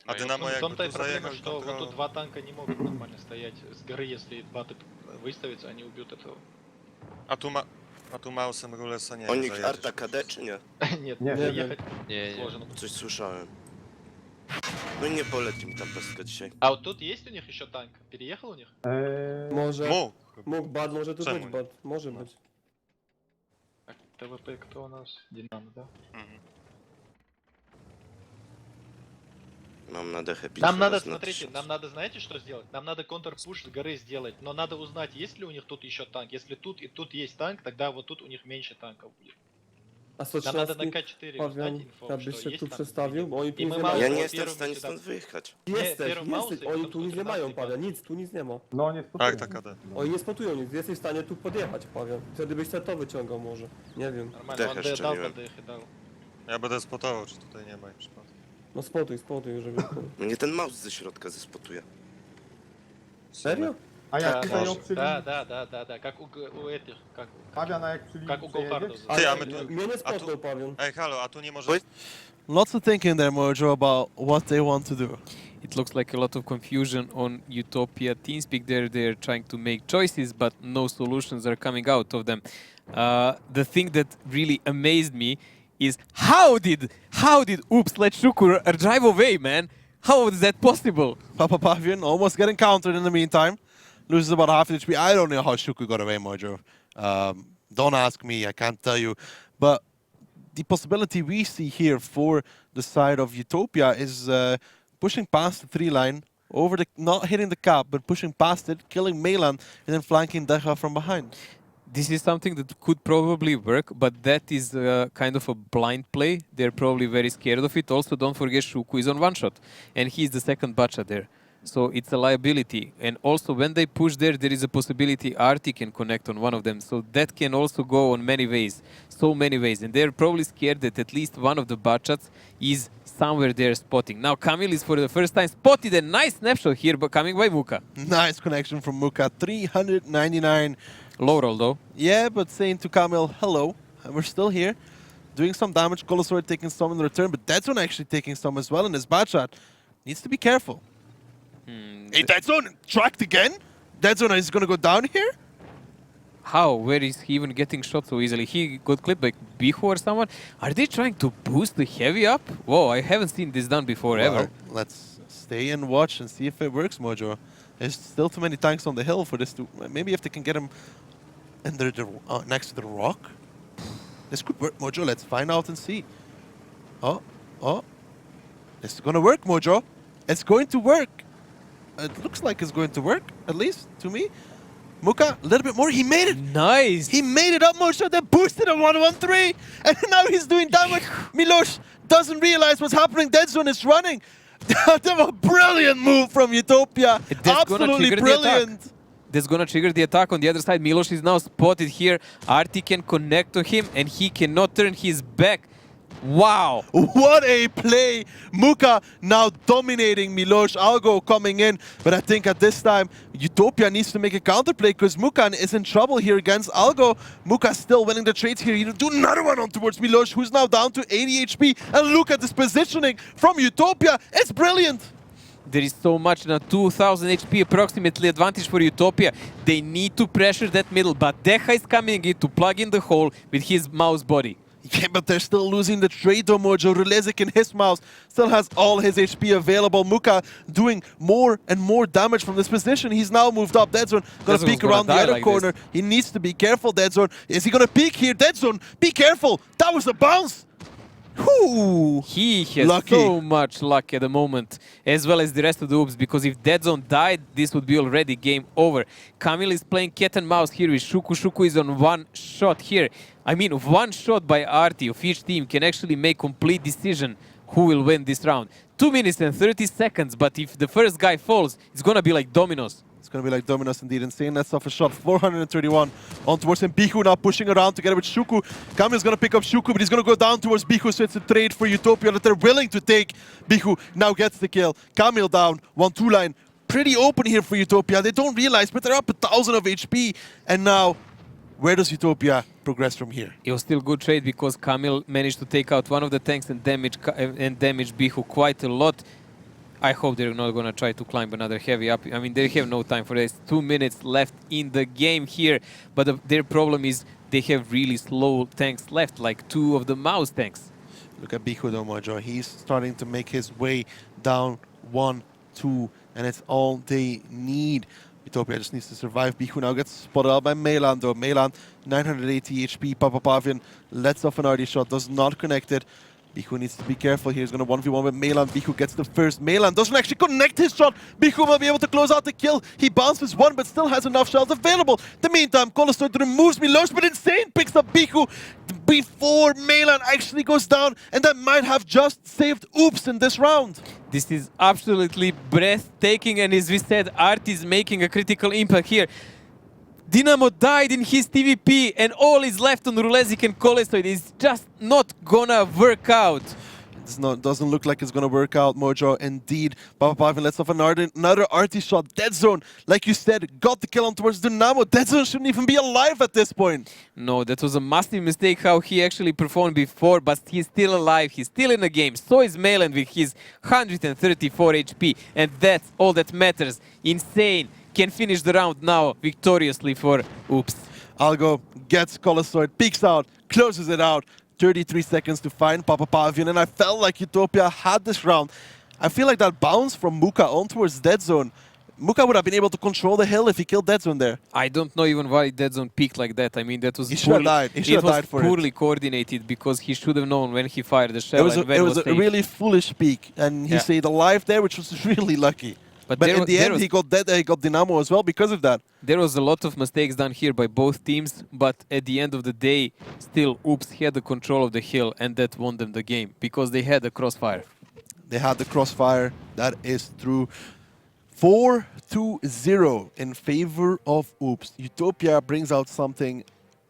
A Ну, Dynamo В jakby том-то и tu проблема, zajechał i что вот тут kontrolował. два танка не могут нормально стоять. С горы, если баты выставятся, они убьют этого. A tu Mausem Rulesa nie O wiem, nich zajedziesz. Arta KD czy nie? Нет, Не, заехать Не, не. сложно. Coś słyszałem. No i nie poleci mi ta pestka dzisiaj. А вот тут есть у них еще танк? Переехал у них? Może... Mógł. Mógł bad, może tu Czemu być nie? bad. Może No. być. Так, ТВП кто у нас? Динамо, да? Mhm. Mam na dechę pić. Нам надо, zaraz na смотрите, 1000. нам надо, знаете, что сделать? Нам надо контрпуш с горы сделать, но надо узнать, есть ли у них тут еще танк. Если тут и тут есть танк, тогда вот тут у них меньше танков будет. A Нам надо 113 на К4 узнать Pawian, инфо, jakbyś что się есть tu там przestawił, bo oni tu I nic my nie mamy- mają. Ja Mało nie jestem w pierwszym stanie się stąd wyjechać. Jesteś, pierwszy Mausy, oni potem tu nic nie 113 mają, i Pawian, nic, tu nic nie ma. No nie spotuję. Tak, KD. Oni nie spotują nic, jesteś w stanie tu podjechać, Pawian. Wtedy byś to wyciągał może. Nie wiem. Нормально, он Дэх дал szczeliłem. подых и дал. Ja będę spotował, czy tutaj nie ma ich przypadku. No spotuj, żeby... Mnie ten mouse ze środka zespotuje. Serio? A jak Да, tutaj ją да, przyli... да, как у этих, как Pawian, a jak przyli... Как у Gohardów. Ty, a Ale my tu... mnie nie a spotnął, tu... Pawian. Ej, halo, a tu nie może... Oj. Lots of thinking there, Mojo, about what they want to do. It looks like a lot of confusion on Utopia TeamSpeak there. They're trying to make choices, but no solutions are coming out of them. The thing that really amazed me is how did Oops let Shukur drive away, man? How is that possible? Papa Pavian almost getting countered in the meantime. Loses about half HP. I don't know how Shuku got away, Mojo. Don't ask me, I can't tell you. But the possibility we see here for the side of Utopia is pushing past the 3 line, over the not hitting the cap, but pushing past it, killing Melan, and then flanking Deja from behind. This is something that could probably work, but that is kind of a blind play. They're probably very scared of it. Also, don't forget Shuku is on one shot, and he's the second bacha there. So it's a liability. And also, when they push there, there is a possibility Arti can connect on one of them. So that can also go on many ways, so many ways. And they're probably scared that at least one of the bachats is somewhere there spotting. Now, Kamil is for the first time spotted a nice snapshot here, but coming by Muka. Nice connection from Muka, 399. Low roll though. Yeah, but saying to Kamil, hello, we're still here. Doing some damage, Colosaur taking some in return, but Deadzone actually taking some as well in his bad shot. Needs to be careful. Hey, Deadzone, tracked again? Deadzone is going to go down here? How? Where is he even getting shot so easily? He got clipped by Bihu or someone? Are they trying to boost the heavy up? Whoa, I haven't seen this done before ever. Well, let's stay and watch and see if it works, Mojo. There's still too many tanks on the hill for this to... Maybe if they can get him under the, next to the rock? This could work, Mojo. Let's find out and see. Oh. This is going to work, Mojo. It's going to work. It looks like it's going to work, at least to me. Muka, a little bit more. He made it. Nice. He made it up, Mojo. Then boosted a 1-1-3. And now he's doing damage. Milosh doesn't realize what's happening. Deadzone is running. That was a brilliant move from Utopia. That's gonna Absolutely trigger the attack. brilliant. That's gonna trigger the attack on the other side. Milosh is now spotted here. Arti can connect to him and he cannot turn his back. Wow. What a play. Muka now dominating Milosh. Algo coming in. But I think at this time, Utopia needs to make a counterplay because Muka is in trouble here against Algo. Muka still winning the trades here. You do another one on towards Milosh, who's now down to 80 HP. And look at this positioning from Utopia. It's brilliant. There is so much now, 2000 HP approximately advantage for Utopia. They need to pressure that middle, but Deja is coming in to plug in the hole with his mouse body. Yeah, but they're still losing the trade though, Mojo. Rulezik in his mouse still has all his HP available. Muka doing more and more damage from this position. He's now moved up. Deadzone gonna peek around the other corner. He needs to be careful, Deadzone. Is he gonna peek here? Deadzone, be careful. That was a bounce. Whew. He has Lucky. so much luck at the moment, as well as the rest of the Oops, because if Dead Zone died, this would be already game over. Camille is playing cat and mouse here with Shuku. Shuku is on one shot here. I mean, one shot by Artie of each team can actually make complete decision who will win this round. 2 minutes and 30 seconds, but if the first guy falls, it's gonna be like dominoes. It's going to be like Dominus indeed. Insane lets off a shot. 431 on towards him. Bihu now pushing around together with Shuku. Kamil's going to pick up Shuku, but he's going to go down towards Bihu, so it's a trade for Utopia that they're willing to take. Bihu now gets the kill. Kamil down. 1-2 line. Pretty open here for Utopia. They don't realize, but they're up 1,000 of HP. And now, where does Utopia progress from here? It was still good trade because Camille managed to take out one of the tanks and damage Bihu quite a lot. I hope they're not going to try to climb another heavy up. I mean, they have no time for this. 2 minutes left in the game here. But their problem is they have really slow tanks left, like 2 of the mouse tanks. Look at Bihu though, Mojo. He's starting to make his way down 1, 2, and it's all they need. Utopia just needs to survive. Bihu now gets spotted out by Melan though. Melan, 980 HP. Papapavian lets off an RD shot, does not connect it. Bihu needs to be careful here. He's going to 1v1 with Melan. Bihu gets the first. Melan doesn't actually connect his shot. Bihu will be able to close out the kill. He bounces one, but still has enough shells available. In the meantime, Colostoid removes Milos, but Insane picks up Bihu before Melan actually goes down, and that might have just saved Oops in this round. This is absolutely breathtaking, and as we said, Art is making a critical impact here. Dynamo died in his TVP, and all is left on Rulezik and Colostoid. It's just not gonna work out. Doesn't look like it's gonna work out, Mojo. Indeed, Papapavian lets off another RT shot. Dead Zone, like you said, got the kill on towards Dynamo. Dead Zone shouldn't even be alive at this point. No, that was a massive mistake how he actually performed before, but he's still alive, he's still in the game. So is Melan with his 134 HP, and that's all that matters. Insane can finish the round now victoriously for Oops. Algo gets Colostoid, peeks out, closes it out. 33 seconds to find Papapavian, and I felt like Utopia had this round. I feel like that bounce from Muka on towards Dead Zone. Muka would have been able to control the hill if he killed Dead Zone there. I don't know even why Dead Zone peaked like that. I mean, that was He should have died. He should have died for it. It was poorly coordinated because he should have known when he fired the shell. It was a really foolish peek, and he stayed alive there, which was really lucky. But in the end, he got Dynamo as well because of that. There was a lot of mistakes done here by both teams, but at the end of the day, still Oops had the control of the hill, and that won them the game because they had the crossfire. They had the crossfire. That is true. 4-0 in favor of Oops. Utopia brings out something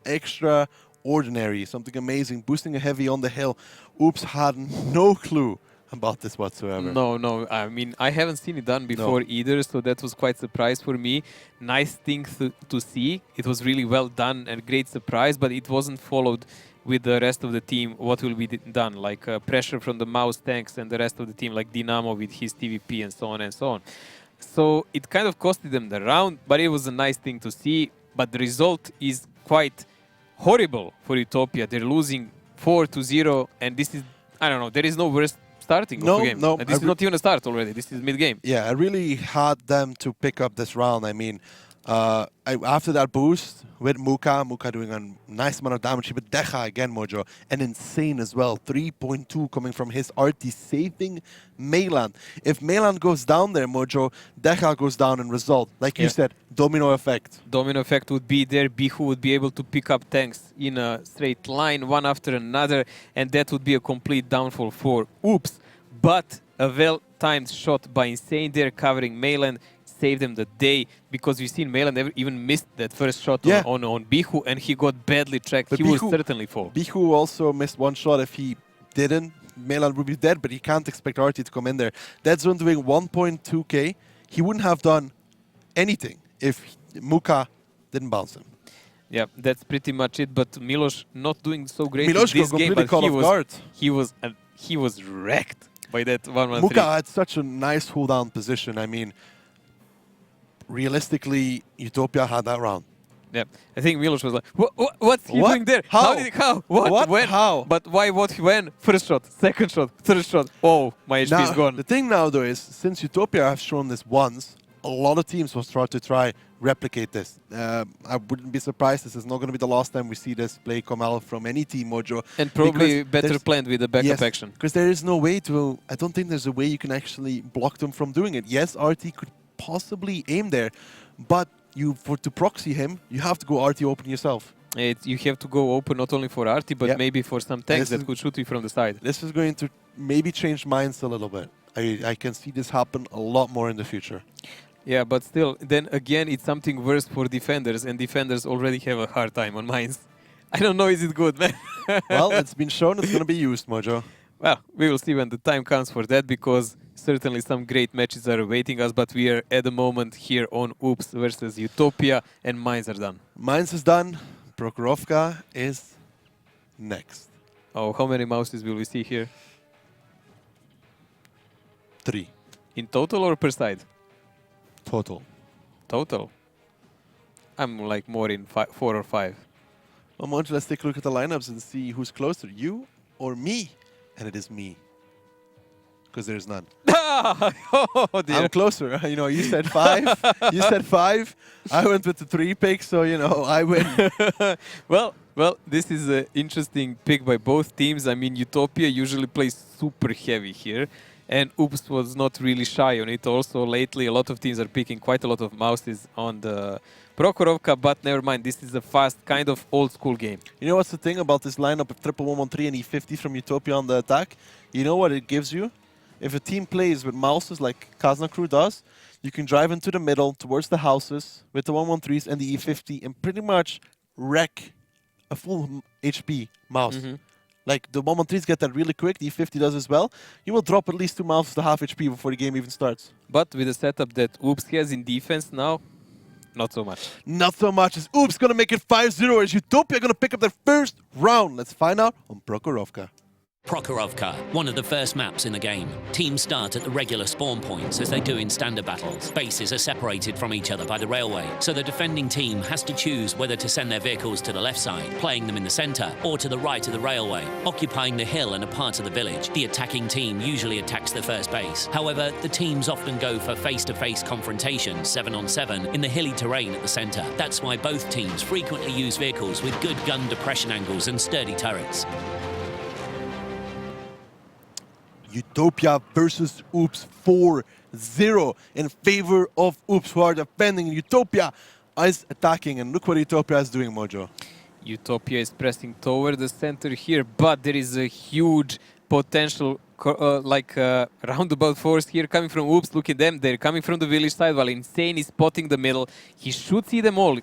extraordinary, something amazing, boosting a heavy on the hill. Oops had no clue about this whatsoever. No. I mean, I haven't seen it done before either, so that was quite a surprise for me. Nice thing to see. It was really well done and great surprise, but it wasn't followed with the rest of the team. What will be done? Like pressure from the mouse tanks and the rest of the team, like Dynamo with his TVP and so on and so on. So it kind of costed them the round, but it was a nice thing to see. But the result is quite horrible for Utopia. They're losing 4-0, and this is, I don't know, there is no worse starting of the game. No, this is not even a start already. This is mid-game. Yeah, I really had them to pick up this round. I mean, after that boost with Muka doing a nice amount of damage, but Deja again, Mojo, and Insane as well. 3.2 coming from his RT, saving Melan. If Melan goes down there, Mojo, Deja goes down in result. Like you said, domino effect. Domino effect would be there. Bihu would be able to pick up tanks in a straight line, one after another, and that would be a complete downfall for Oops. But a well-timed shot by Insane there, covering Melan, saved them the day, because we've seen Melan never even missed that first shot on Bihu, and he got badly tracked. He will certainly fall. Bihu also missed one shot. If he didn't, Melan would be dead, but he can't expect RT to come in there. Dead Zone doing 1.2k. He wouldn't have done anything if Muka didn't bounce him. Yeah, that's pretty much it. But Milos not doing so great Milos in this game, but he was wrecked by that 1-1-3. Muka had such a nice hold-down position. I mean, realistically, Utopia had that round. Yeah, I think Milos was like, what's he doing there? How? How? What? When? How? But why? What? When? First shot, second shot, third shot. Oh, my HP is gone. The thing now, though, is since Utopia have shown this once, a lot of teams will start to try replicate this. I wouldn't be surprised. This is not going to be the last time we see this play come out from any team, Mojo. And probably because better there's- planned with the backup action. Because there is no way to... I don't think there's a way you can actually block them from doing it. Yes, RT could possibly aim there, but to proxy him, you have to go RT open yourself. You have to go open not only for RT, but maybe for some tanks that could shoot you from the side. This is going to maybe change minds a little bit. I can see this happen a lot more in the future. Yeah, but still, then again, it's something worse for defenders, and defenders already have a hard time on mines. I don't know, is it good, man? Well, it's been shown it's going to be used, Mojo. Well, we will see when the time comes for that, because certainly some great matches are awaiting us, but we are at the moment here on Oops versus Utopia, and mines are done. Mines is done. Prokhorovka is next. Oh, how many mouses will we see here? 3. In total or per side? Total. Total. I'm like more in 4 or 5. Well, Mojo, let's take a look at the lineups and see who's closer, you or me. And it is me. Because there's none. Oh, dear. I'm closer. You know, you said 5. You said 5. I went with the 3 pick, so, you know, I win. Well, this is an interesting pick by both teams. I mean, Utopia usually plays super heavy here. And Oops was not really shy on it. Also, lately, a lot of teams are picking quite a lot of mouses on the Prokhorovka, but never mind. This is a fast, kind of old-school game. You know what's the thing about this lineup of 11113 and E50 from Utopia on the attack? You know what it gives you? If a team plays with mouses like Kazna Crew does, you can drive into the middle towards the houses with the 113s and the E50 and pretty much wreck a full HP mouse. Like, the 113s get that really quick, the E50 does as well. You will drop at least 2 mouses to half HP before the game even starts. But with the setup that Oops has in defense now, not so much. Not so much as Oops going to make it 5-0 as Utopia going to pick up their first round. Let's find out on Prokhorovka. Prokhorovka, one of the first maps in the game. Teams start at the regular spawn points as they do in standard battles. Bases are separated from each other by the railway, so the defending team has to choose whether to send their vehicles to the left side, playing them in the centre, or to the right of the railway, occupying the hill and a part of the village. The attacking team usually attacks the first base. However, the teams often go for face-to-face confrontations, 7-on-7, in the hilly terrain at the centre. That's why both teams frequently use vehicles with good gun depression angles and sturdy turrets. Utopia versus Oops 4-0 in favor of Oops, who are defending. Utopia is attacking, and look what Utopia is doing, Mojo. Utopia is pressing toward the center here, but there is a huge potential roundabout force here coming from Oops. Look at them, they're coming from the village side while Insane is spotting the middle. He should see them all.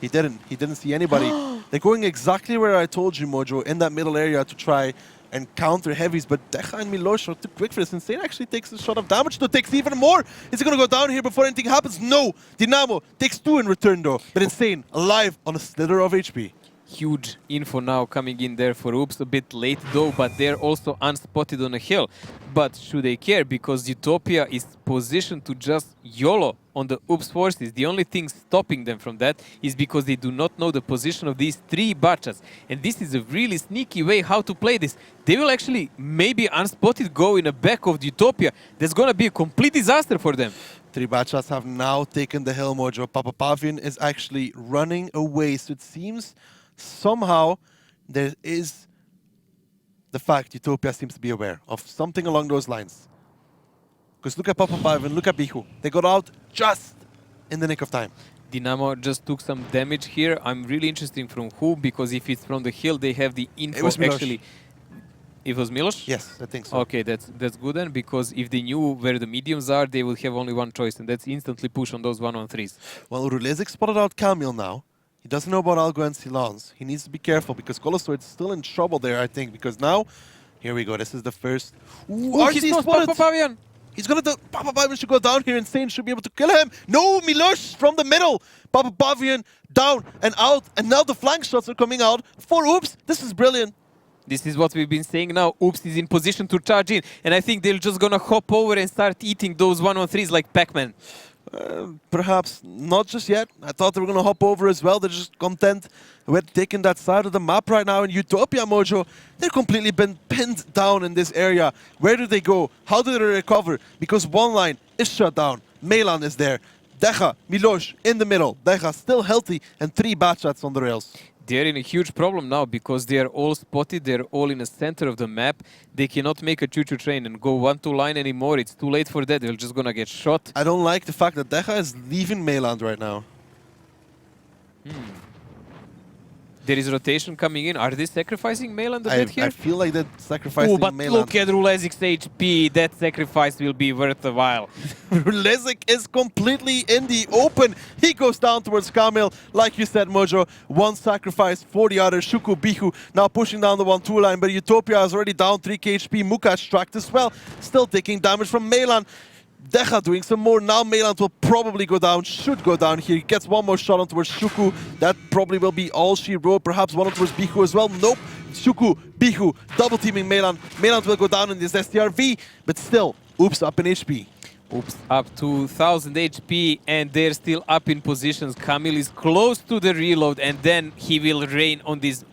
He didn't see anybody. They're going exactly where I told you, Mojo, in that middle area to try and counter heavies, but Decha and Milosh are too quick for this. Insane actually takes a shot of damage, though, takes even more. Is he going to go down here before anything happens? No! Dynamo takes 2 in return, though, but Insane alive on a slither of HP. Huge info now coming in there for Oops, a bit late though, but they're also unspotted on a hill. But should they care? Because Utopia is positioned to just YOLO on the Oops forces. The only thing stopping them from that is because they do not know the position of these 3 Bachas. And this is a really sneaky way how to play this. They will actually, maybe unspotted, go in the back of Utopia. That's gonna be a complete disaster for them. 3 Bachas have now taken the hill, Mojo. Papapavian is actually running away, so it seems somehow there is the fact Utopia seems to be aware of something along those lines. Because look at Papapavian, look at Bihu. They got out just in the nick of time. Dynamo just took some damage here. I'm really interested from who, because if it's from the hill, they have the info. It was Milosh. Actually. It was Milosh? Yes, I think so. Okay, that's good then, because if they knew where the mediums are, they would have only one choice, and that's instantly push on those 1-on-3s. Well, Rulezik spotted out Camille now. He doesn't know about Algo and Silans. He needs to be careful because Colosoid's still in trouble there, I think, because now, here we go, this is the first. Ooh, RT he's not spotted! Papapavian! He's gonna do. Papapavian should go down here. Insane should be able to kill him. No, Milosh from the middle. Papapavian down and out, and now the flank shots are coming out for Oops. This is brilliant. This is what we've been saying now. Oops is in position to charge in, and I think they're just gonna hop over and start eating those 1-on-3s like Pac-Man. Perhaps not just yet. I thought they were going to hop over as well. They're just content with taking that side of the map right now in Utopia, Mojo. They're completely been pinned down in this area. Where do they go? How do they recover? Because one line is shut down. Melan is there. Decha, Milosh in the middle. Decha still healthy and 3 bad shots on the rails. They're in a huge problem now because they are all spotted. They're all in the center of the map. They cannot make a choo-choo train and go 1-2 line anymore. It's too late for that. They're just gonna get shot. I don't like the fact that Decha is leaving Mailand right now. There is rotation coming in. Are they sacrificing Mailand a bit here? I feel like they're sacrificing But Mailand. look at Rulezic's HP. That sacrifice will be worth a while. Lezik is completely in the open. He goes down towards Kamil. Like you said, Mojo, one sacrifice for the other. Shuku, Bihu now pushing down the 1-2 line, but Utopia is already down 3k HP. Mukash tracked as well. Still taking damage from Mailand. Decha doing some more. Now Mailand will probably go down, should go down here. He gets one more shot on towards Shuku. That probably will be all she wrote. Perhaps one on towards Bihu as well. Nope. Shuku, Bihu, double teaming Mailand. Mailand will go down in this STRV, but still, Oops up in HP. Oops, up to 1000 HP and they're still up in positions. Kamil is close to the reload and then he will rain on these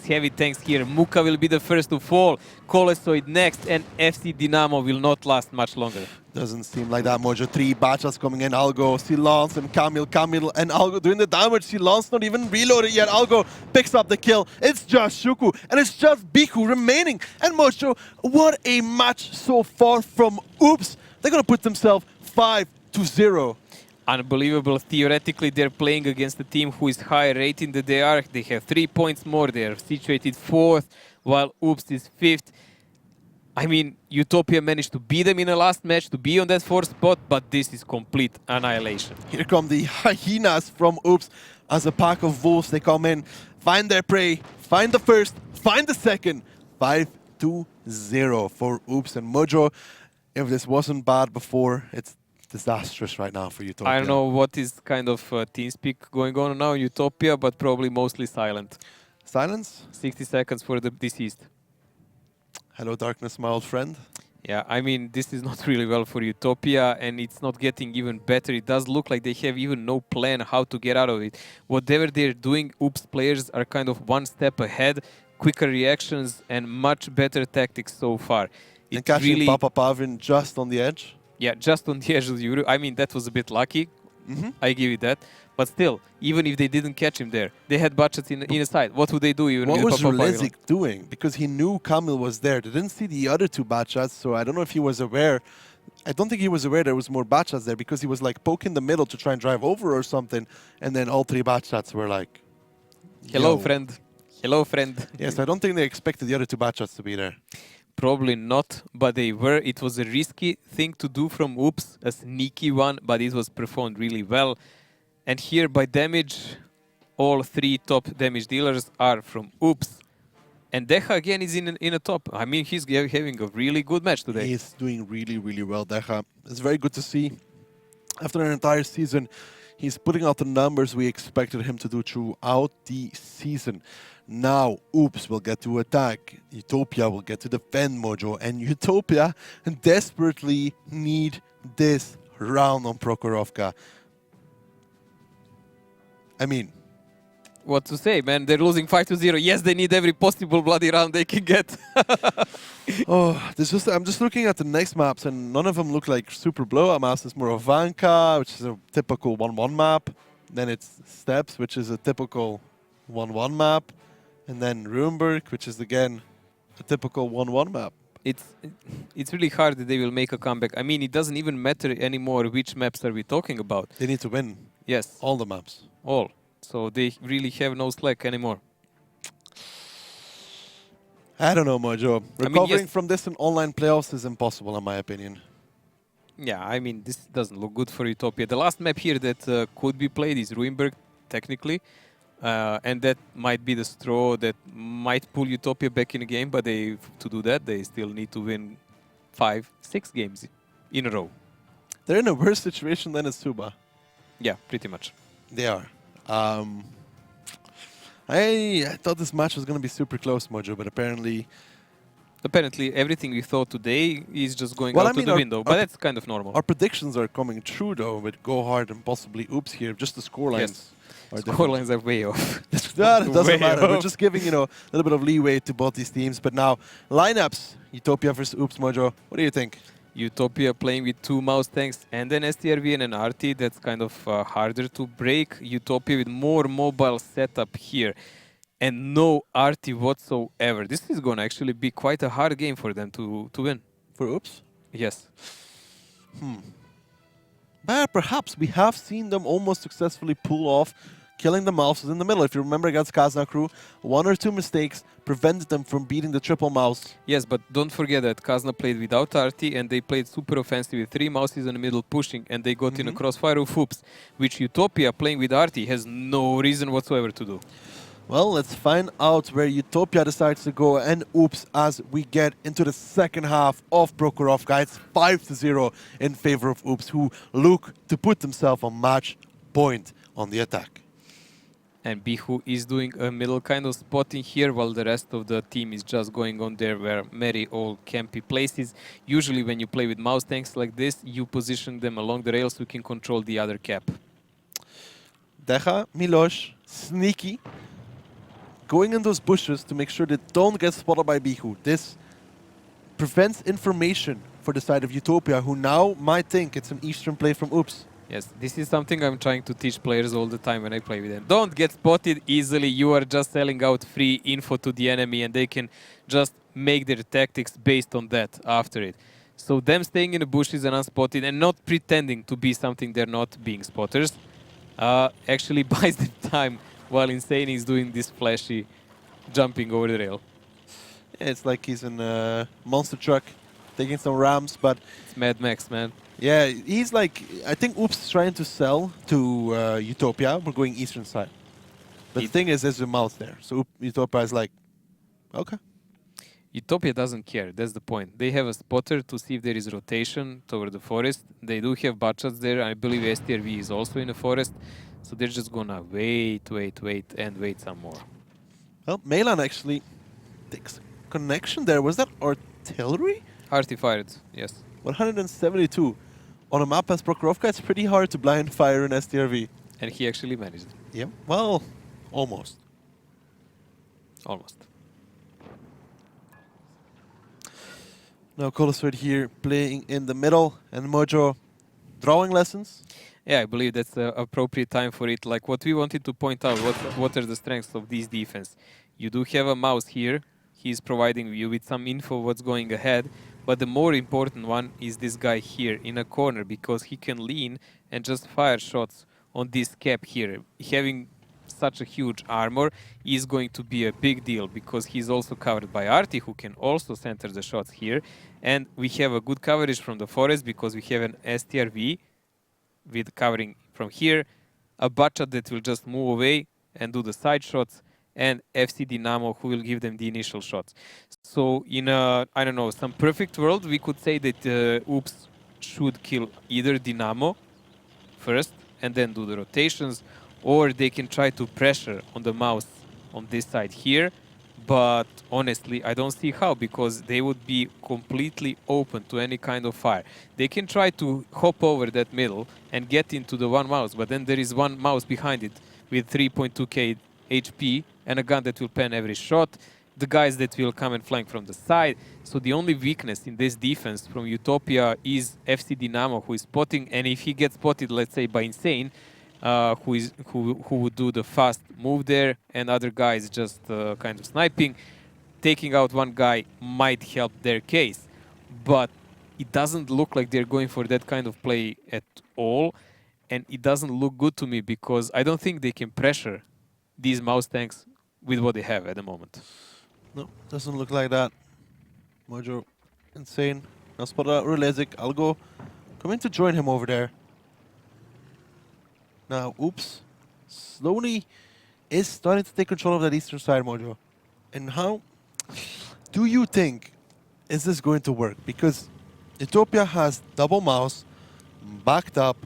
heavy tanks here. Muka will be the first to fall, Colesoid next, and FC Dynamo will not last much longer. Doesn't seem like that, Mojo. 3 batches coming in. Algo, Silence, and Kamil. Kamil and Algo doing the damage. Silence not even reloaded yet. Algo picks up the kill. It's just Shuku, and it's just Biku remaining. And Mojo, what a match so far from Oops. They're going to put themselves 5-0. Unbelievable. Theoretically, they're playing against a team who is higher rated than they are. They have 3 points more. They're situated 4th, while Oops is 5th. I mean, Utopia managed to beat them in the last match, to be on that 4th spot, but this is complete annihilation. Here come the hyenas from Oops. As a pack of wolves, they come in, find their prey, find the first, find the second. 5-0 for Oops. And Mojo, if this wasn't bad before, it's disastrous right now for Utopia. I don't know what is kind of TeamSpeak going on now in Utopia, but probably mostly silent. Silence? 60 seconds for the deceased. Hello, darkness, my old friend. Yeah, I mean, this is not really well for Utopia, and it's not getting even better. It does look like they have even no plan how to get out of it. Whatever they're doing, Oops players are kind of one step ahead, quicker reactions, and much better tactics so far. And catching really Papa Pavin just on the edge. Yeah, just on the edge of the Euro. I mean, that was a bit lucky. I give you that. But still, even if they didn't catch him there, they had budgets in the side. What would they do even What with was Papa Rulezик doing? Because he knew Kamil was there. They didn't see the other 2 bad shots, so I don't know if he was aware. I don't think he was aware there was more bad shots there because he was like poking the middle to try and drive over or something, and then all 3 bad shots were like, hello, friend. Hello, friend. Yes, I don't think they expected the other 2 bad shots to be there. Probably not, but they were. It was a risky thing to do from Oops, a sneaky one, but it was performed really well. And here by damage, all 3 top damage dealers are from Oops. And Decha again is in a top. I mean, he's having a really good match today. He's doing really, really well, Decha. It's very good to see. After an entire season, he's putting out the numbers we expected him to do throughout the season. Now, Oops will get to attack. Utopia will get to defend, Mojo. And Utopia desperately need this round on Prokhorovka. I mean, what to say, man? They're losing 5-0. Yes, they need every possible bloody round they can get. I'm just looking at the next maps, and none of them look like super blowout maps. It's more of Vanka, which is a typical 1-1 map. Then it's Steps, which is a typical 1-1 map. And then Runeberg, which is again a typical 1-1 map. It's really hard that they will make a comeback. I mean, it doesn't even matter anymore which maps are we talking about. They need to win. Yes. All the maps. All. So they really have no slack anymore. I don't know, Mojo. Recovering from this in online playoffs is impossible, in my opinion. Yeah, I mean, this doesn't look good for Utopia. The last map here that could be played is Ruinberg, technically. And that might be the straw that might pull Utopia back in the game, but to do that, they still need to win 5-6 games in a row. They're in a worse situation than Suba. Yeah, pretty much. They are. I thought this match was going to be super close, Mojo, but apparently... Apparently, everything we thought today is just going out the window, but that's kind of normal. Our predictions are coming true, though, with Go Hard and possibly Oops here. Just the scorelines. Yes. Scorelines are way off. That doesn't matter. We're just giving, a little bit of leeway to both these teams. But now, lineups, Utopia versus Oops, Mojo. What do you think? Utopia playing with 2 mouse tanks and an STRV and an RT. That's kind of harder to break. Utopia with more mobile setup here and no RT whatsoever. This is going to actually be quite a hard game for them to win. For Oops? Yes. But perhaps we have seen them almost successfully pull off killing the mouses in the middle. If you remember against Kazna Crew, 1 or 2 mistakes prevented them from beating the triple mouse. Yes, but don't forget that Kazna played without RT and they played super offensive with 3 mouses in the middle pushing and they got in a crossfire of Oops, which Utopia playing with RT has no reason whatsoever to do. Well, let's find out where Utopia decides to go and Oops as we get into the second half of Prokhorov, guys. 5-0 in favor of Oops, who look to put themselves on match point on the attack. And Bihu is doing a middle kind of spotting here while the rest of the team is just going on there where very old campy places. Usually when you play with mouse tanks like this, you position them along the rails so you can control the other cap. Deja, Milosh, sneaky, going in those bushes to make sure they don't get spotted by Bihu. This prevents information for the side of Utopia, who now might think it's an Eastern play from Oops. Yes, this is something I'm trying to teach players all the time when I play with them. Don't get spotted easily. You are just selling out free info to the enemy and they can just make their tactics based on that after it. So them staying in the bushes and unspotted and not pretending to be something they're not, being spotters, actually buys them time while Insane is doing this flashy jumping over the rail. Yeah, it's like he's in a monster truck taking some rams, but... It's Mad Max, man. Yeah, he's like, I think Oops is trying to sell to Utopia. We're going eastern side. But the thing is, there's a mouse there. So Utopia is like, okay. Utopia doesn't care, that's the point. They have a spotter to see if there is rotation toward the forest. They do have butchots there. I believe STRV is also in the forest. So they're just gonna wait and wait some more. Well, Melan actually takes connection there. Was that artillery? RT fired, yes. 172. On a map as Prokhorovka, it's pretty hard to blind fire an STRV. And he actually managed it. Yeah, well, almost. Almost. Now Colosword here playing in the middle and Mojo drawing lessons. Yeah, I believe that's the appropriate time for it. Like what we wanted to point out, what are the strengths of this defense. You do have a mouse here. He's providing you with some info what's going ahead. But the more important one is this guy here in a corner because he can lean and just fire shots on this cap here. Having such a huge armor is going to be a big deal because he's also covered by Arti, who can also center the shots here. And we have a good coverage from the forest because we have an STRV with covering from here, a Butchot that will just move away and do the side shots, and FC Dynamo who will give them the initial shots. So in a, I don't know, some perfect world, we could say that Oops should kill either Dynamo first and then do the rotations, or they can try to pressure on the mouse on this side here. But honestly, I don't see how, because they would be completely open to any kind of fire. They can try to hop over that middle and get into the one mouse, but then there is one mouse behind it with 3.2k HP and a gun that will pen every shot. The guys that will come and flank from the side. So the only weakness in this defense from Utopia is FC Dynamo, who is spotting, and if he gets spotted, let's say by Insane, who would do the fast move there, and other guys just kind of sniping. Taking out one guy might help their case, but it doesn't look like they're going for that kind of play at all, and it doesn't look good to me because I don't think they can pressure these mouse tanks with what they have at the moment. No, doesn't look like that. Mojo, Insane. Now spot out Rulezik. I'll go. Coming to join him over there. Now, Oops slowly is starting to take control of that eastern side, Mojo. And how do you think is this going to work? Because Utopia has double mouse backed up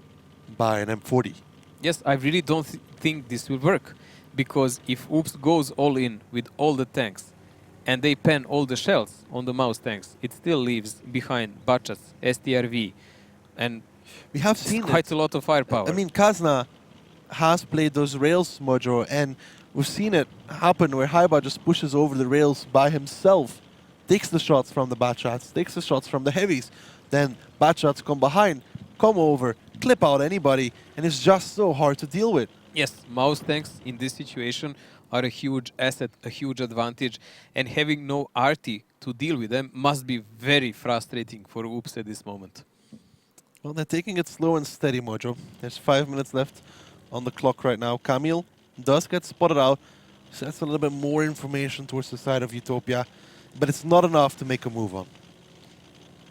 by an M40. Yes, I really don't think this will work. Because if Oops goes all in with all the tanks and they pen all the shells on the mouse tanks, it still leaves behind Butchots, STRV, and we have seen quite a lot of firepower. I mean, Kazna has played those rails, Mojo, and we've seen it happen where Haiba just pushes over the rails by himself, takes the shots from the Butchots, takes the shots from the heavies. then bad shots come behind, come over, clip out anybody, and it's just so hard to deal with. Yes, mouse tanks in this situation are a huge asset, a huge advantage, and having no arty to deal with them must be very frustrating for Oops at this moment. Well, they're taking it slow and steady, Mojo. There's 5 minutes left on the clock right now. Camille does get spotted out, so that's a little bit more information towards the side of Utopia, but it's not enough to make a move on.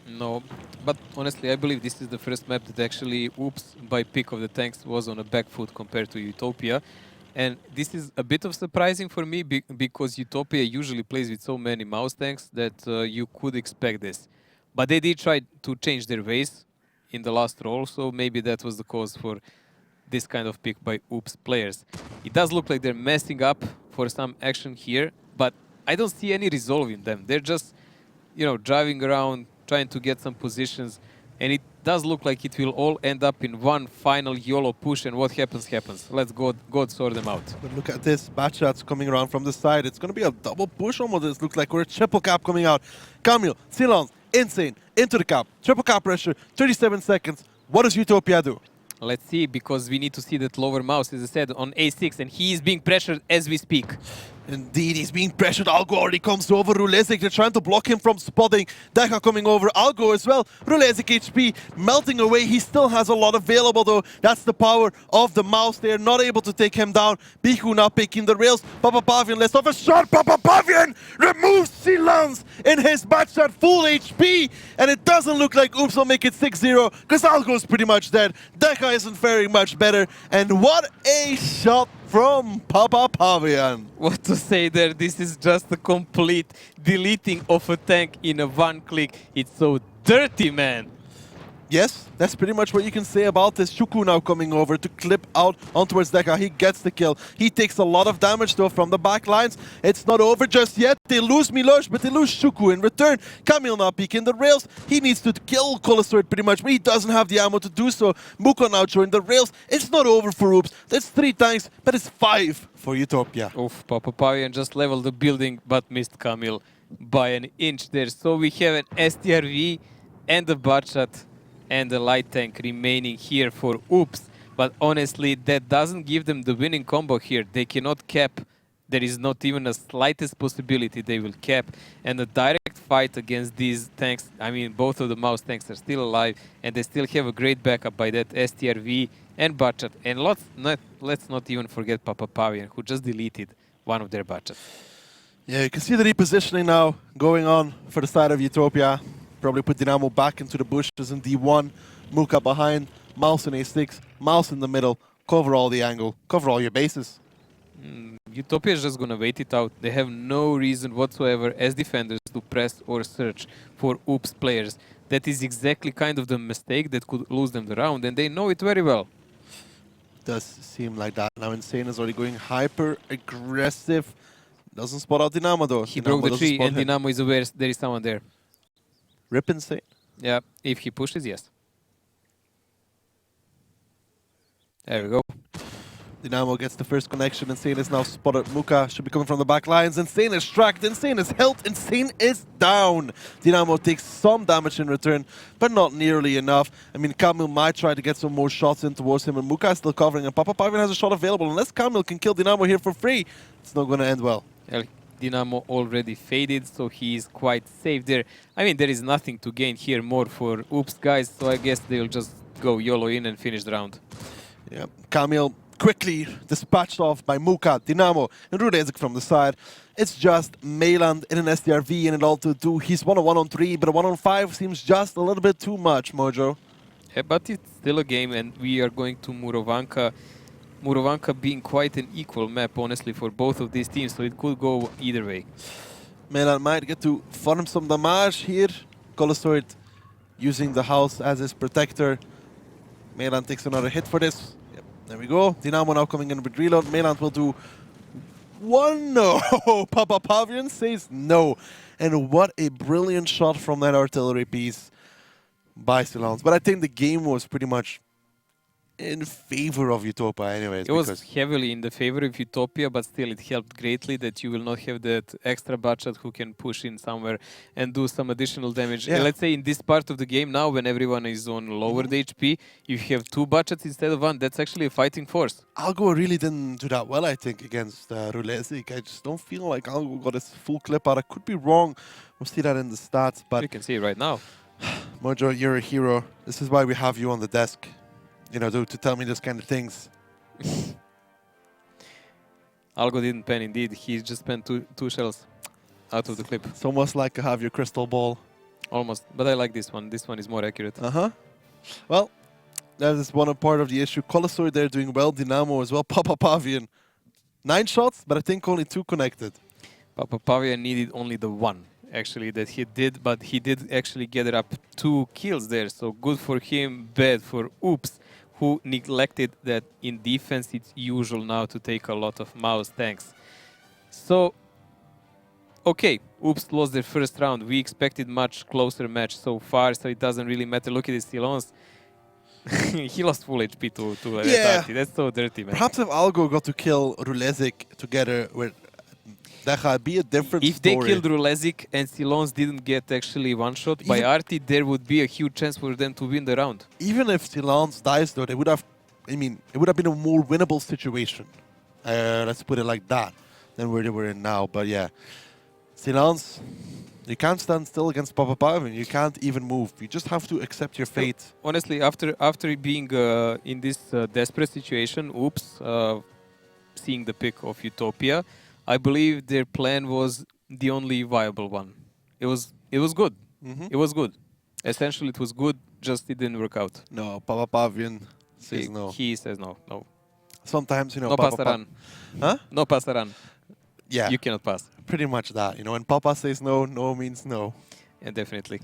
No, but honestly, I believe this is the first map that actually Oops, by pick of the tanks, was on a back foot compared to Utopia. And this is a bit of surprising for me because Utopia usually plays with so many mouse tanks that you could expect this. But they did try to change their ways in the last roll, so maybe that was the cause for this kind of pick by Oops players. It does look like they're messing up for some action here, but I don't see any resolve in them. They're just, you know, driving around, trying to get some positions, and it does look like it will all end up in one final YOLO push, and what happens, happens. Let's God sort them out. But look at this, bad shots coming around from the side. It's going to be a double push almost, it looks like, or a triple cap coming out. Camille, Silence, Insane, into the cap. Triple cap pressure, 37 seconds. What does Utopia do? Let's see, because we need to see that lower mouse, as I said, on A6, and he is being pressured as we speak. Indeed, he's being pressured. Algo already comes over. Rulezik, they're trying to block him from spotting. Deca coming over. Algo as well. Rulezik HP melting away. He still has a lot available though. That's the power of the mouse. They're not able to take him down. Bihu now picking the rails. Papa Pavian lets off a shot. Papa Pavian removes Silence in his bad shot. Full HP. And it doesn't look like Oops will make it 6-0 because Algo's pretty much dead. Deca isn't faring much better. And what a shot from Papa Pavian. What to say there, this is just a complete deleting of a tank in a one click. It's so dirty, man. Yes, that's pretty much what you can say about this. Shuku now coming over to clip out on towards Deca. He gets the kill. He takes a lot of damage though from the back lines. It's not over just yet. They lose Milosh, but they lose Shuku in return. Camille now peeking the rails. He needs to kill Colosoid pretty much, but he doesn't have the ammo to do so. Muko now joined the rails. It's not over for Oops. That's 3 tanks, but it's 5 for Utopia. Oof, Papa Pavian just leveled the building, but missed Camille by an inch there. So we have an STRV and a Butshot and a light tank remaining here for Oops. But honestly, that doesn't give them the winning combo here. They cannot cap. There is not even a slightest possibility they will cap. And a direct fight against these tanks, I mean, both of the mouse tanks are still alive, and they still have a great backup by that STRV and Butshot. And let's not even forget Papa Pavian, who just deleted one of their Butchots. Yeah, you can see the repositioning now going on for the side of Utopia. Probably put Dynamo back into the bushes in D1. Muka behind, Mouse in A6, Mouse in the middle. Cover all the angle, cover all your bases. Utopia is just gonna wait it out. They have no reason whatsoever as defenders to press or search for Oops players. That is exactly kind of the mistake that could lose them the round, and they know it very well. Does seem like that. Now Insane is already going hyper aggressive. Doesn't spot out Dynamo though. He Dynamo broke the tree, spot and him. Dynamo is aware there is someone there. Rip Insane. Yeah, if he pushes, yes. There we go. Dynamo gets the first connection. Insane is now spotted. Muka should be coming from the back lines. Insane is tracked. Insane is held. Insane is down. Dynamo takes some damage in return, but not nearly enough. I mean, Camille might try to get some more shots in towards him, and Muka is still covering, and Papa Pavian has a shot available. Unless Camille can kill Dynamo here for free, it's not going to end well. Dynamo already faded, so he is quite safe there. I mean, there is nothing to gain here more for Oops guys, so I guess they'll just go YOLO in and finish the round. Yeah, Camille quickly dispatched off by Muka, Dynamo, and Rudezik from the side. It's just Mailand in an SDRV and it all to do. He's 1-on-1-on-3, but a 1-on-5 seems just a little bit too much, Mojo. Yeah, but it's still a game, and we are going to Murovanka. Murovanka being quite an equal map, honestly, for both of these teams, so it could go either way. Mailand might get to farm some damage here. Colosoid using the house as his protector. Mailand takes another hit for this. Yep, there we go. Dynamo now coming in with reload. Mailand will do one. No! Papa Pavian says no. And what a brilliant shot from that artillery piece by Silence. But I think the game was pretty much in favor of Utopia anyways. It was because heavily in the favor of Utopia, but still it helped greatly that you will not have that extra budget who can push in somewhere and do some additional damage. Yeah. Let's say in this part of the game now, when everyone is on lowered HP, if you have 2 budgets instead of 1, that's actually a fighting force. Algo really didn't do that well, I think, against Rulezik. I just don't feel like Algo got his full clip out. I could be wrong. We'll see that in the stats, but You can see it right now. Mojo, you're a hero. This is why we have you on the desk, you know, to tell me this kind of things. Algo didn't pen indeed. He just spent two shells out of the clip. It's almost like I have your crystal ball. Almost. But I like this one. This one is more accurate. Well, that is one part of the issue. Colossal there doing well. Dynamo as well. Papa Pavian. 9 shots, but I think only 2 connected. Papa Pavian needed only the 1, actually, that he did. But he did actually gather up 2 kills there. So good for him, bad for Oops, who neglected that in defense it's usual now to take a lot of mouse tanks. So, okay, Oops lost their first round. We expected much closer match so far, so it doesn't really matter. Look at this Silons. He lost full HP to Yeah. Retati. That's so dirty, man. Perhaps if Algo got to kill Rulezik together with Deja, it'd be a different If story. they killed Rulezik and Silons didn't get actually one-shot by Arti, there would be a huge chance for them to win the round. Even if Silence dies, though, they would have, I mean, it would have been a more winnable situation. Let's put it like that, than where they were in now. But yeah, Silence, you can't stand still against Papa Pavian. You can't even move. You just have to accept your fate. Honestly, after being in this desperate situation, Oops, seeing the pick of Utopia, I believe their plan was the only viable one. It was good. It was good. Essentially, it was good. Just it didn't work out. No, Papa Pavian says no. He says no. No. Sometimes, you know, No Papa pasaran. Huh? No pasaran. Yeah. You cannot pass. Pretty much that. You know, when Papa says no, no means no. Yeah, definitely.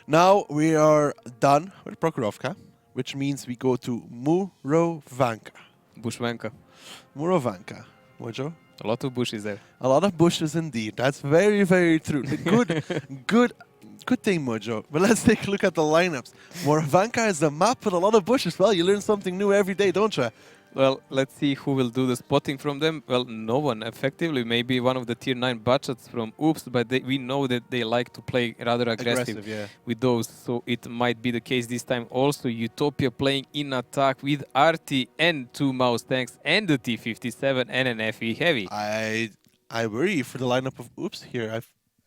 Now we are done with Prokhorovka, which means we go to Murovanka. Bushwanka. Murovanka. Mojo? A lot of bushes there. A lot of bushes indeed. That's very, very true. Good thing, Mojo. But let's take a look at the lineups. Murovanka is a map with a lot of bushes. Well, you learn something new every day, don't you? Well, let's see who will do the spotting from them. Well, no one, effectively. Maybe one of the tier 9 budgets from Oops, but we know that they like to play rather aggressive yeah. with those. So it might be the case this time also. Utopia playing in attack with RT and 2 mouse tanks and the T-57 and an FE heavy. I worry for the lineup of Oops here. I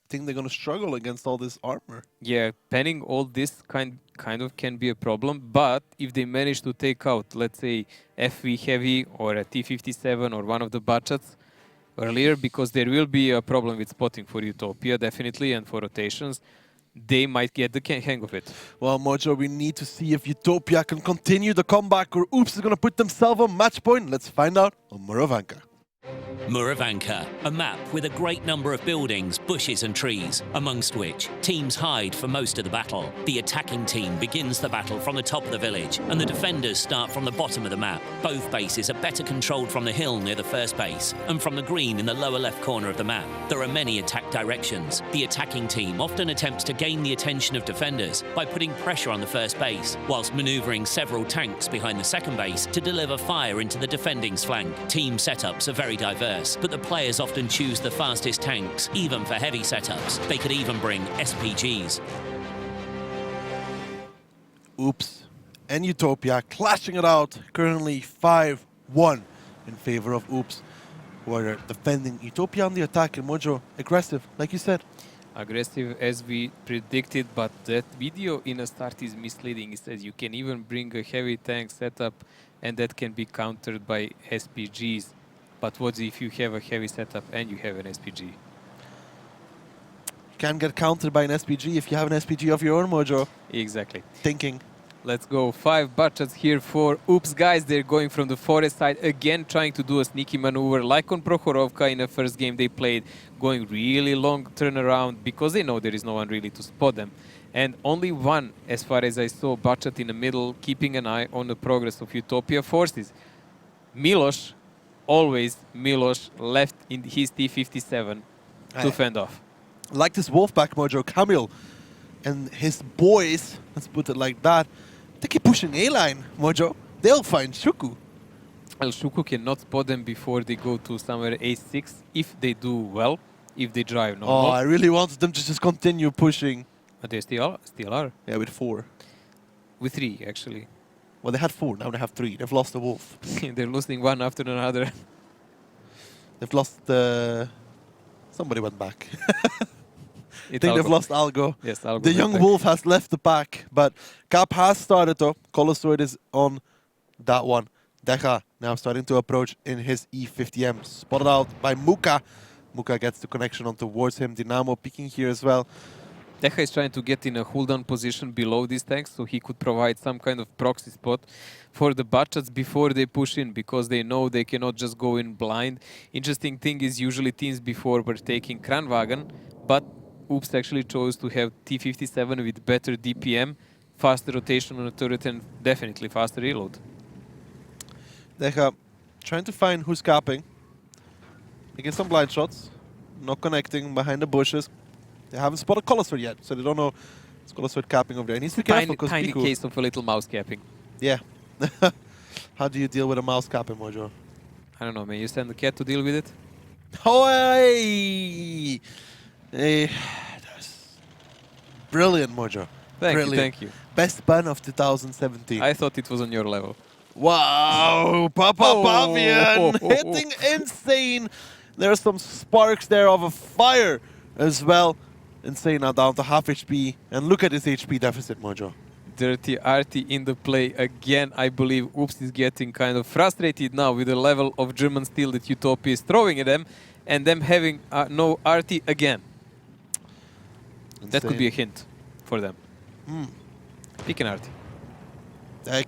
think they're going to struggle against all this armor. Yeah, penning all this kind of can be a problem, but if they manage to take out, let's say, FV heavy or a T-57 or one of the budgets earlier, because there will be a problem with spotting for Utopia, definitely, and for rotations, they might get the hang of it. Well, Mojo, we need to see if Utopia can continue the comeback or Oops is going to put themselves on match point. Let's find out on Murovanka. Murovanka, a map with a great number of buildings, bushes and trees, amongst which teams hide for most of the battle. The attacking team begins the battle from the top of the village, and the defenders start from the bottom of the map. Both bases are better controlled from the hill near the first base, and from the green in the lower left corner of the map. There are many attack directions. The attacking team often attempts to gain the attention of defenders by putting pressure on the first base, whilst manoeuvring several tanks behind the second base to deliver fire into the defending's flank. Team setups are very diverse, but the players often choose the fastest tanks, even for heavy setups. They could even bring SPGs. Oops and Utopia clashing it out, currently 5-1 in favor of Oops, who are defending Utopia on the attack, and Mojo aggressive, like you said. Aggressive as we predicted, but that video in a start is misleading. It says you can even bring a heavy tank setup and that can be countered by SPGs. But what if you have a heavy setup and you have an SPG? You can't get countered by an SPG if you have an SPG of your own, Mojo. Exactly. Thinking. Let's go. 5 budgets here for Oops, guys. They're going from the forest side again, trying to do a sneaky maneuver like on Prokhorovka in the first game they played, going really long turnaround because they know there is no one really to spot them. And only one, as far as I saw, budget in the middle, keeping an eye on the progress of Utopia forces. Milos, always Milos, left in his T-57 to fend off. Like this Wolfpack, Mojo, Kamil and his boys, let's put it like that, they keep pushing A-line, Mojo. they'll find Shuku. Well, Shuku cannot spot them before they go to somewhere A6 if they do well, if they drive normal. Oh, I really wanted them to just continue pushing. But they still are. Yeah, with 4. With 3, actually. Well, they had 4, now they have 3. They've lost the wolf. They're losing one after another. They've lost somebody went back. I think Algo. they've lost Algo. Yes, Algo The went young back. wolf has left the pack, but Cap has started though. Colossoid is on that one. Deja now starting to approach in his E50M. Spotted out by Muka. Muka gets the connection on towards him. Dynamo peeking here as well. Deja is trying to get in a hold-down position below these tanks so he could provide some kind of proxy spot for the Butchats before they push in, because they know they cannot just go in blind. Interesting thing is usually teams before were taking Kranwagen, but Oops actually chose to have T57 with better DPM, faster rotation on the turret and definitely faster reload. Deja trying to find who's capping. Making some blind shots. Not connecting behind the bushes. They haven't spotted Colossoid yet, so they don't know it's Colossoid capping over there. He needs to be careful because Tiny Piku... case of a little mouse capping. Yeah. How do you deal with a mouse capping, Mojo? I don't know, man. You send the cat to deal with it? Oh, hey! Hey, that's brilliant, Mojo. Thank you. Best ban of 2017. I thought it was on your level. Wow, Papa Pavian hitting insane. There's some sparks there of a fire as well. Insane now down to half HP. And look at his HP deficit, Mojo. Dirty Arty in the play again. I believe Oops is getting kind of frustrated now with the level of German steel that Utopia is throwing at them, and them having no Arty again. Insane. That could be a hint for them. Pick an Arty.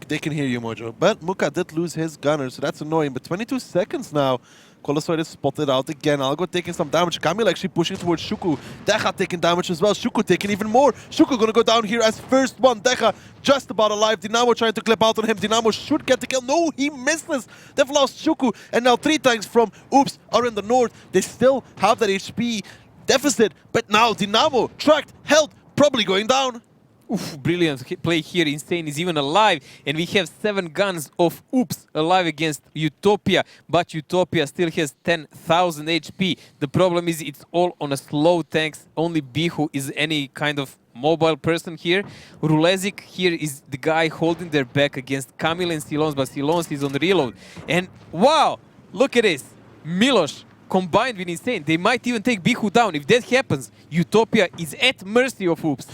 They can hear you, Mojo. But Muka did lose his gunner, so that's annoying. But 22 seconds now. Colossoid is spotted out again. Algo taking some damage. Camille actually pushing towards Shuku. Deja taking damage as well. Shuku taking even more. Shuku gonna go down here as first one. Deja just about alive. Dynamo trying to clip out on him. Dynamo should get the kill. No, he misses. They've lost Shuku. And now 3 tanks from Oops are in the north. They still have that HP deficit. But now Dynamo, tracked, held, probably going down. Oof, brilliant play here. Insane is even alive, and we have 7 guns of Oops alive against Utopia, but Utopia still has 10,000 HP. The problem is it's all on a slow tanks. Only Bihu is any kind of mobile person here. Rulezik here is the guy holding their back against Kamil and Silons, but Silons is on reload. And wow, look at this. Milos combined with Insane. They might even take Bihu down. If that happens, Utopia is at mercy of Oops.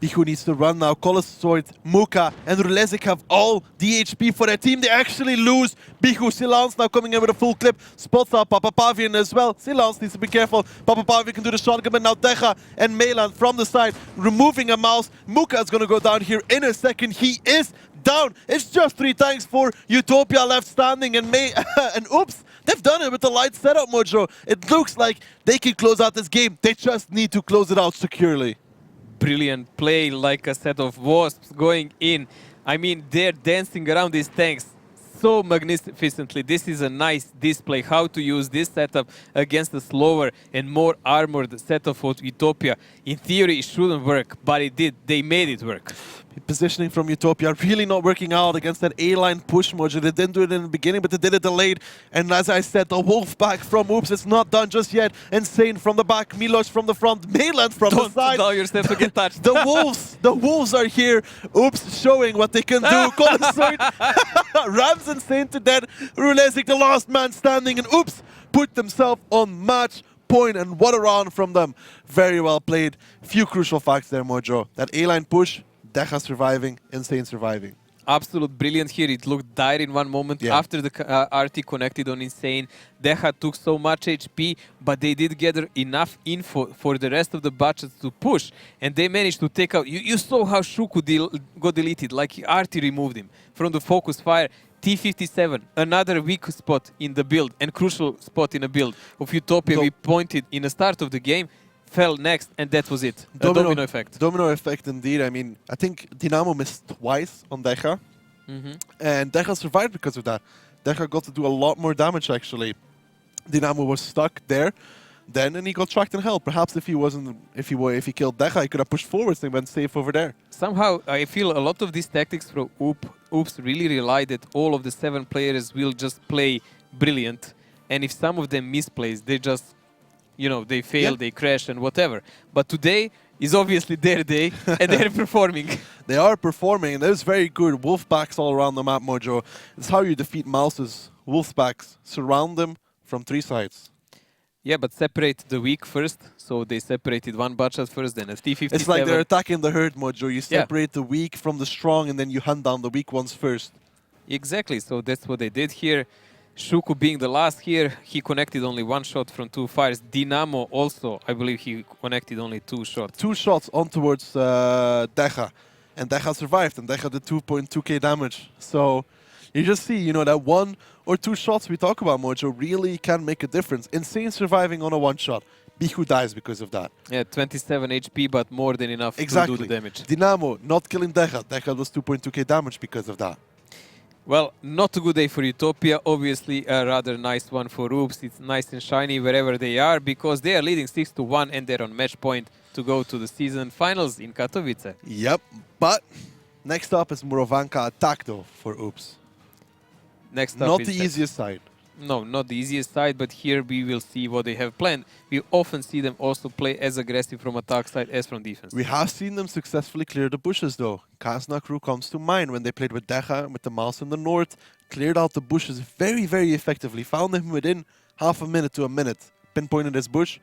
Bihu needs to run now. Colossoid, Muka, and Rulezik have all the HP for their team. They actually lose. Bihu, Silans now coming in with a full clip. Spots out Papa Pavian as well. Silans needs to be careful. Papa Pavian can do the shotgun, but now Deja and Melan from the side removing a mouse. Muka is going to go down here in a second. He is down. It's just 3 tanks for Utopia left standing, and and Oops, they've done it with the light setup, Mojo. It looks like they can close out this game. They just need to close it out securely. Brilliant play, like a set of wasps going in. I mean, they're dancing around these tanks so magnificently. This is a nice display how to use this setup against a slower and more armored setup of Utopia. In theory, it shouldn't work, but it did. They made it work. Positioning from Utopia really not working out against that A-line push, Mojo. They didn't do it in the beginning, but they did it delayed. And as I said, the wolf back from Oops, it's not done just yet. Insane from the back, Milos from the front, Melan from the side. Don't allow yourself to get touched. The wolves are here. Oops showing what they can do. Colossoid rams Insane to death. Rulezik, the last man standing, and Oops put themselves on match point, and what a round from them. Very well played. Few crucial facts there, Mojo. That A-line push, Deja surviving, Insane surviving. Absolute brilliance here. It looked dire in one moment after the RT connected on Insane. Deja took so much HP, but they did gather enough info for the rest of the Butchats to push, and they managed to take out. You saw how Shuku got deleted, like RT removed him from the focus fire. T57, another weak spot in the build and crucial spot in the build of Utopia. We pointed in the start of the game. Fell next, and that was it. Domino effect. Domino effect, indeed. I mean, I think Dynamo missed twice on Deja, and Deja survived because of that. Deja got to do a lot more damage, actually. Dynamo was stuck there. then, and he got tracked in hell. Perhaps if he killed Decha, he could have pushed forwards and went safe over there. Somehow, I feel a lot of these tactics from Oops really rely that all of the 7 players will just play brilliant, and if some of them misplays, they just, you know, they fail, they crash, and whatever. But today is obviously their day, and they're performing. They are performing, and there's very good wolfpacks all around the map, Mojo. It's how you defeat Mouse's wolfpacks. Surround them from 3 sides. Yeah, but separate the weak first. So they separated one botchat first, then a T57. It's like they're attacking the herd, Mojo. You separate the weak from the strong, and then you hunt down the weak ones first. Exactly, so that's what they did here. Shuku being the last here, he connected only 1 shot from 2 fires. Dynamo also, I believe he connected only 2 shots. 2 shots on towards Decha. And Decha survived, and Decha did 2.2k damage. So you just see, you know, that 1 or 2 shots we talk about, Mojo, really can make a difference. Insane surviving on a 1 shot. Bihu dies because of that. Yeah, 27 HP, but more than enough to do the damage. Dynamo not killing Decha. Decha was 2.2k damage because of that. Well, not a good day for Utopia. Obviously, a rather nice one for Oops. It's nice and shiny wherever they are because they are leading 6-1 and they're on match point to go to the season finals in Katowice. Yep, but next up is Murovanka attack though for Oops. Next up not is the easiest side. No, not the easiest side, but here we will see what they have planned. We often see them also play as aggressive from attack side as from defense. We have seen them successfully clear the bushes though. Kasna crew comes to mind when they played with Decha, with the mouse in the north, cleared out the bushes very, very effectively, found him within half a minute to a minute, pinpointed his bush,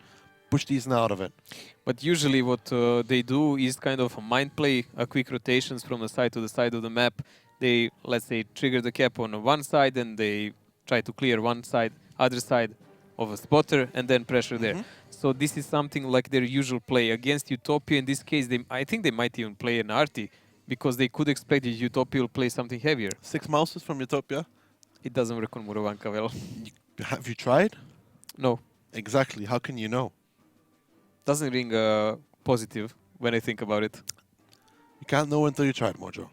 pushed Eason out of it. But usually what they do is kind of a mind play, a quick rotations from the side to the side of the map. They, let's say, trigger the cap on one side and they try to clear one side, other side of a spotter, and then pressure there. So this is something like their usual play. Against Utopia, in this case, I think they might even play an arty, because they could expect that Utopia will play something heavier. 6 mouses from Utopia? It doesn't work on Murovanka well. Have you tried? No. Exactly. How can you know? Doesn't ring positive when I think about it. You can't know until you try it, Mojo.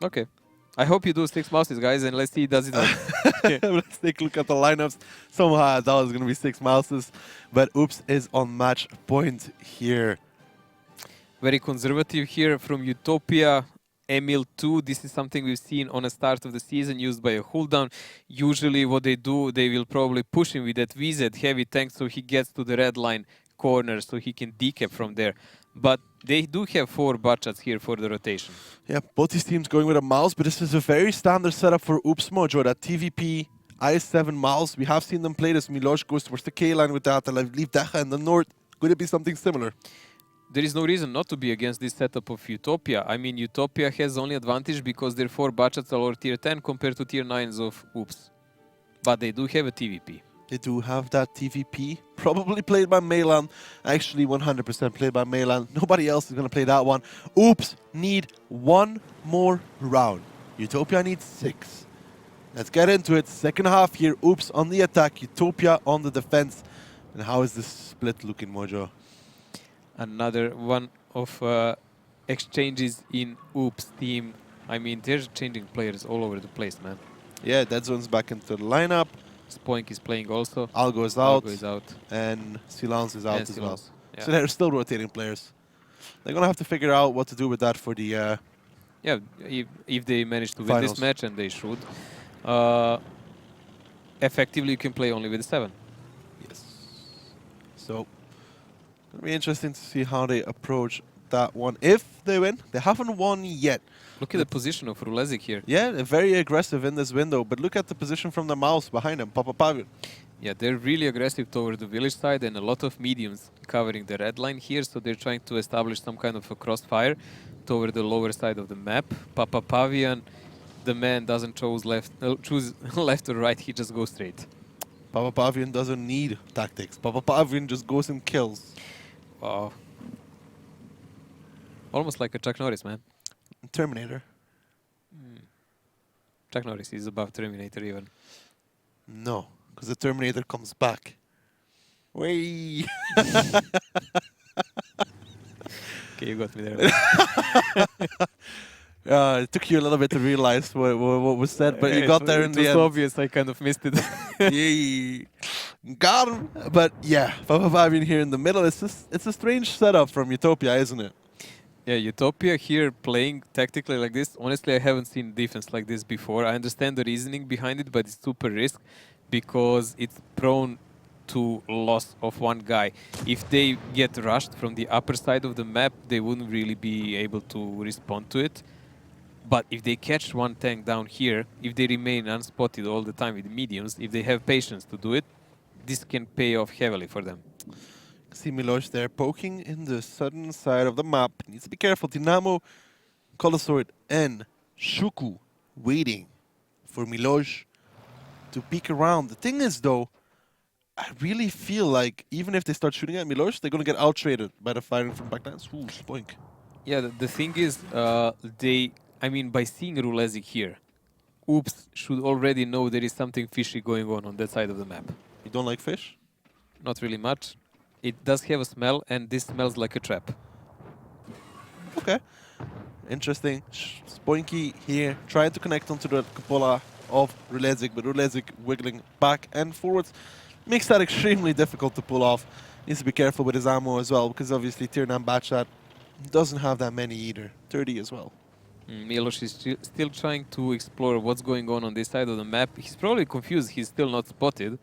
Okay. I hope you do 6 mouses, guys, and let's see does it work. Let's take a look at the lineups. Somehow I thought it was going to be 6 mouses, but Oops is on match point here. Very conservative here from Utopia. Emil 2, this is something we've seen on the start of the season, used by a cooldown. Usually what they do, they will probably push him with that VZ heavy tank so he gets to the red line corner so he can decap from there. But they do have 4 botchats here for the rotation. Yeah, both these teams going with a mouse, but this is a very standard setup for Oops Mojo. That TVP IS-7 mouse, we have seen them play this. Milosh goes towards the K line with that, and I leave Decha in the north. Could it be something similar? There is no reason not to be against this setup of Utopia. I mean, Utopia has only advantage because their 4 botchats are lower tier 10 compared to tier 9s of Oops. But they do have a TVP. They do have that TVP, probably played by Melan. Actually, 100% played by Melan. Nobody else is going to play that one. Oops need 1 more round. Utopia needs 6. Let's get into it. Second half here. Oops on the attack, Utopia on the defense. And how is this split looking, Mojo? Another one of exchanges in Oops team. I mean, they're changing players all over the place, man. Yeah, Dead Zone's back into the lineup. Spoink is playing also. Algo is out. Algo is out. And Silence is out as well. Yeah. So they're still rotating players. They're going to have to figure out what to do with that for the... yeah, if they manage to win finals. this match, and they should, effectively you can play only with 7. Yes. So, it'll be interesting to see how they approach that one. If they win, they haven't won yet. Look at the position of Rulezik here. Yeah, they're very aggressive in this window, but look at the position from the mouse behind them, Papa Pavian. Yeah, they're really aggressive toward the village side and a lot of mediums covering the red line here, so they're trying to establish some kind of a crossfire toward the lower side of the map. Papa Pavian, the man doesn't choose left or right, he just goes straight. Papa Pavian doesn't need tactics. Papa Pavian just goes and kills. Wow. Almost like a Chuck Norris, man. Terminator. Chuck Norris is above Terminator even. No, because the Terminator comes back. Way. Okay, you got me there. It took you a little bit to realize what was said, but you got there in the end. It was obvious, I kind of missed it. Yay. Got him. But yeah, Papapavian here in the middle. It's a strange setup from Utopia, isn't it? Yeah, Utopia here playing tactically like this. Honestly, I haven't seen defense like this before. I understand the reasoning behind it, but it's super risk because it's prone to loss of one guy. If they get rushed from the upper side of the map, they wouldn't really be able to respond to it. But if they catch one tank down here, if they remain unspotted all the time with mediums, if they have patience to do it, this can pay off heavily for them. See Milosh there poking in the southern side of the map. Needs to be careful. Dynamo, Colosword, and Shuku waiting for Milosh to peek around. The thing is, though, I really feel like even if they start shooting at Milosh, they're going to get out-traded by the firing from backlands. Ooh, spoink. Yeah, the thing is, by seeing Rulezik here, Oops should already know there is something fishy going on that side of the map. You don't like fish? Not really much. It does have a smell, and this smells like a trap. Okay. Interesting. Spoinky here, trying to connect onto the cupola of Rulezik, but Rulezik wiggling back and forwards. Makes that extremely difficult to pull off. Needs to be careful with his ammo as well, because obviously Tier 9 Batchat doesn't have that many either. 30 as well. Milosh is still trying to explore what's going on this side of the map. He's probably confused. He's still not spotted.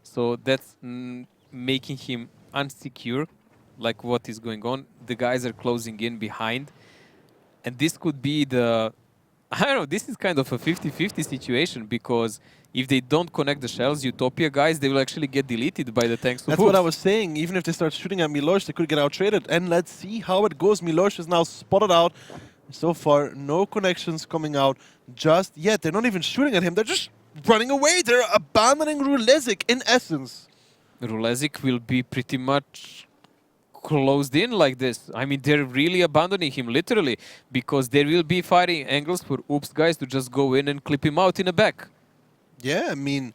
So that's making him unsecure, like what is going on. The guys are closing in behind. And this could be the... I don't know, this is kind of a 50-50 situation, because if they don't connect the shells, Utopia guys, they will actually get deleted by the tanks. That's what I was saying. Even if they start shooting at Milosh, they could get out-traded. And let's see how it goes. Milosh is now spotted out. So far, no connections coming out just yet. They're not even shooting at him. They're just running away. They're abandoning Rulezik, in essence. Rulezik will be pretty much closed in like this. I mean, they're really abandoning him, literally, because there will be firing angles for Oops guys to just go in and clip him out in the back. Yeah, I mean,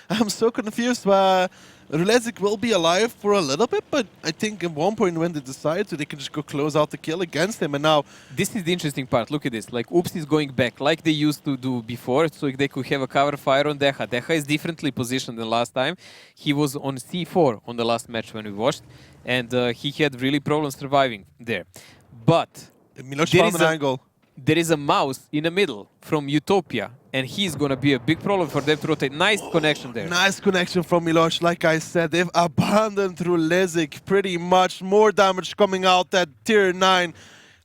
I'm so confused. Rulezik will be alive for a little bit, but I think at one point when they decide to, they can just go close out the kill against him. And now, this is the interesting part. Look at this. Like, Oops is going back like they used to do before, so they could have a cover fire on Deha. Deha is differently positioned than last time. He was on C4 on the last match when we watched, and he had really problems surviving there. But Milosh found an angle. There is a mouse in the middle from Utopia, and he's going to be a big problem for them to rotate. Nice connection there. Nice connection from Milosh. Like I said, they've abandoned Rulezik pretty much. More damage coming out. That Tier 9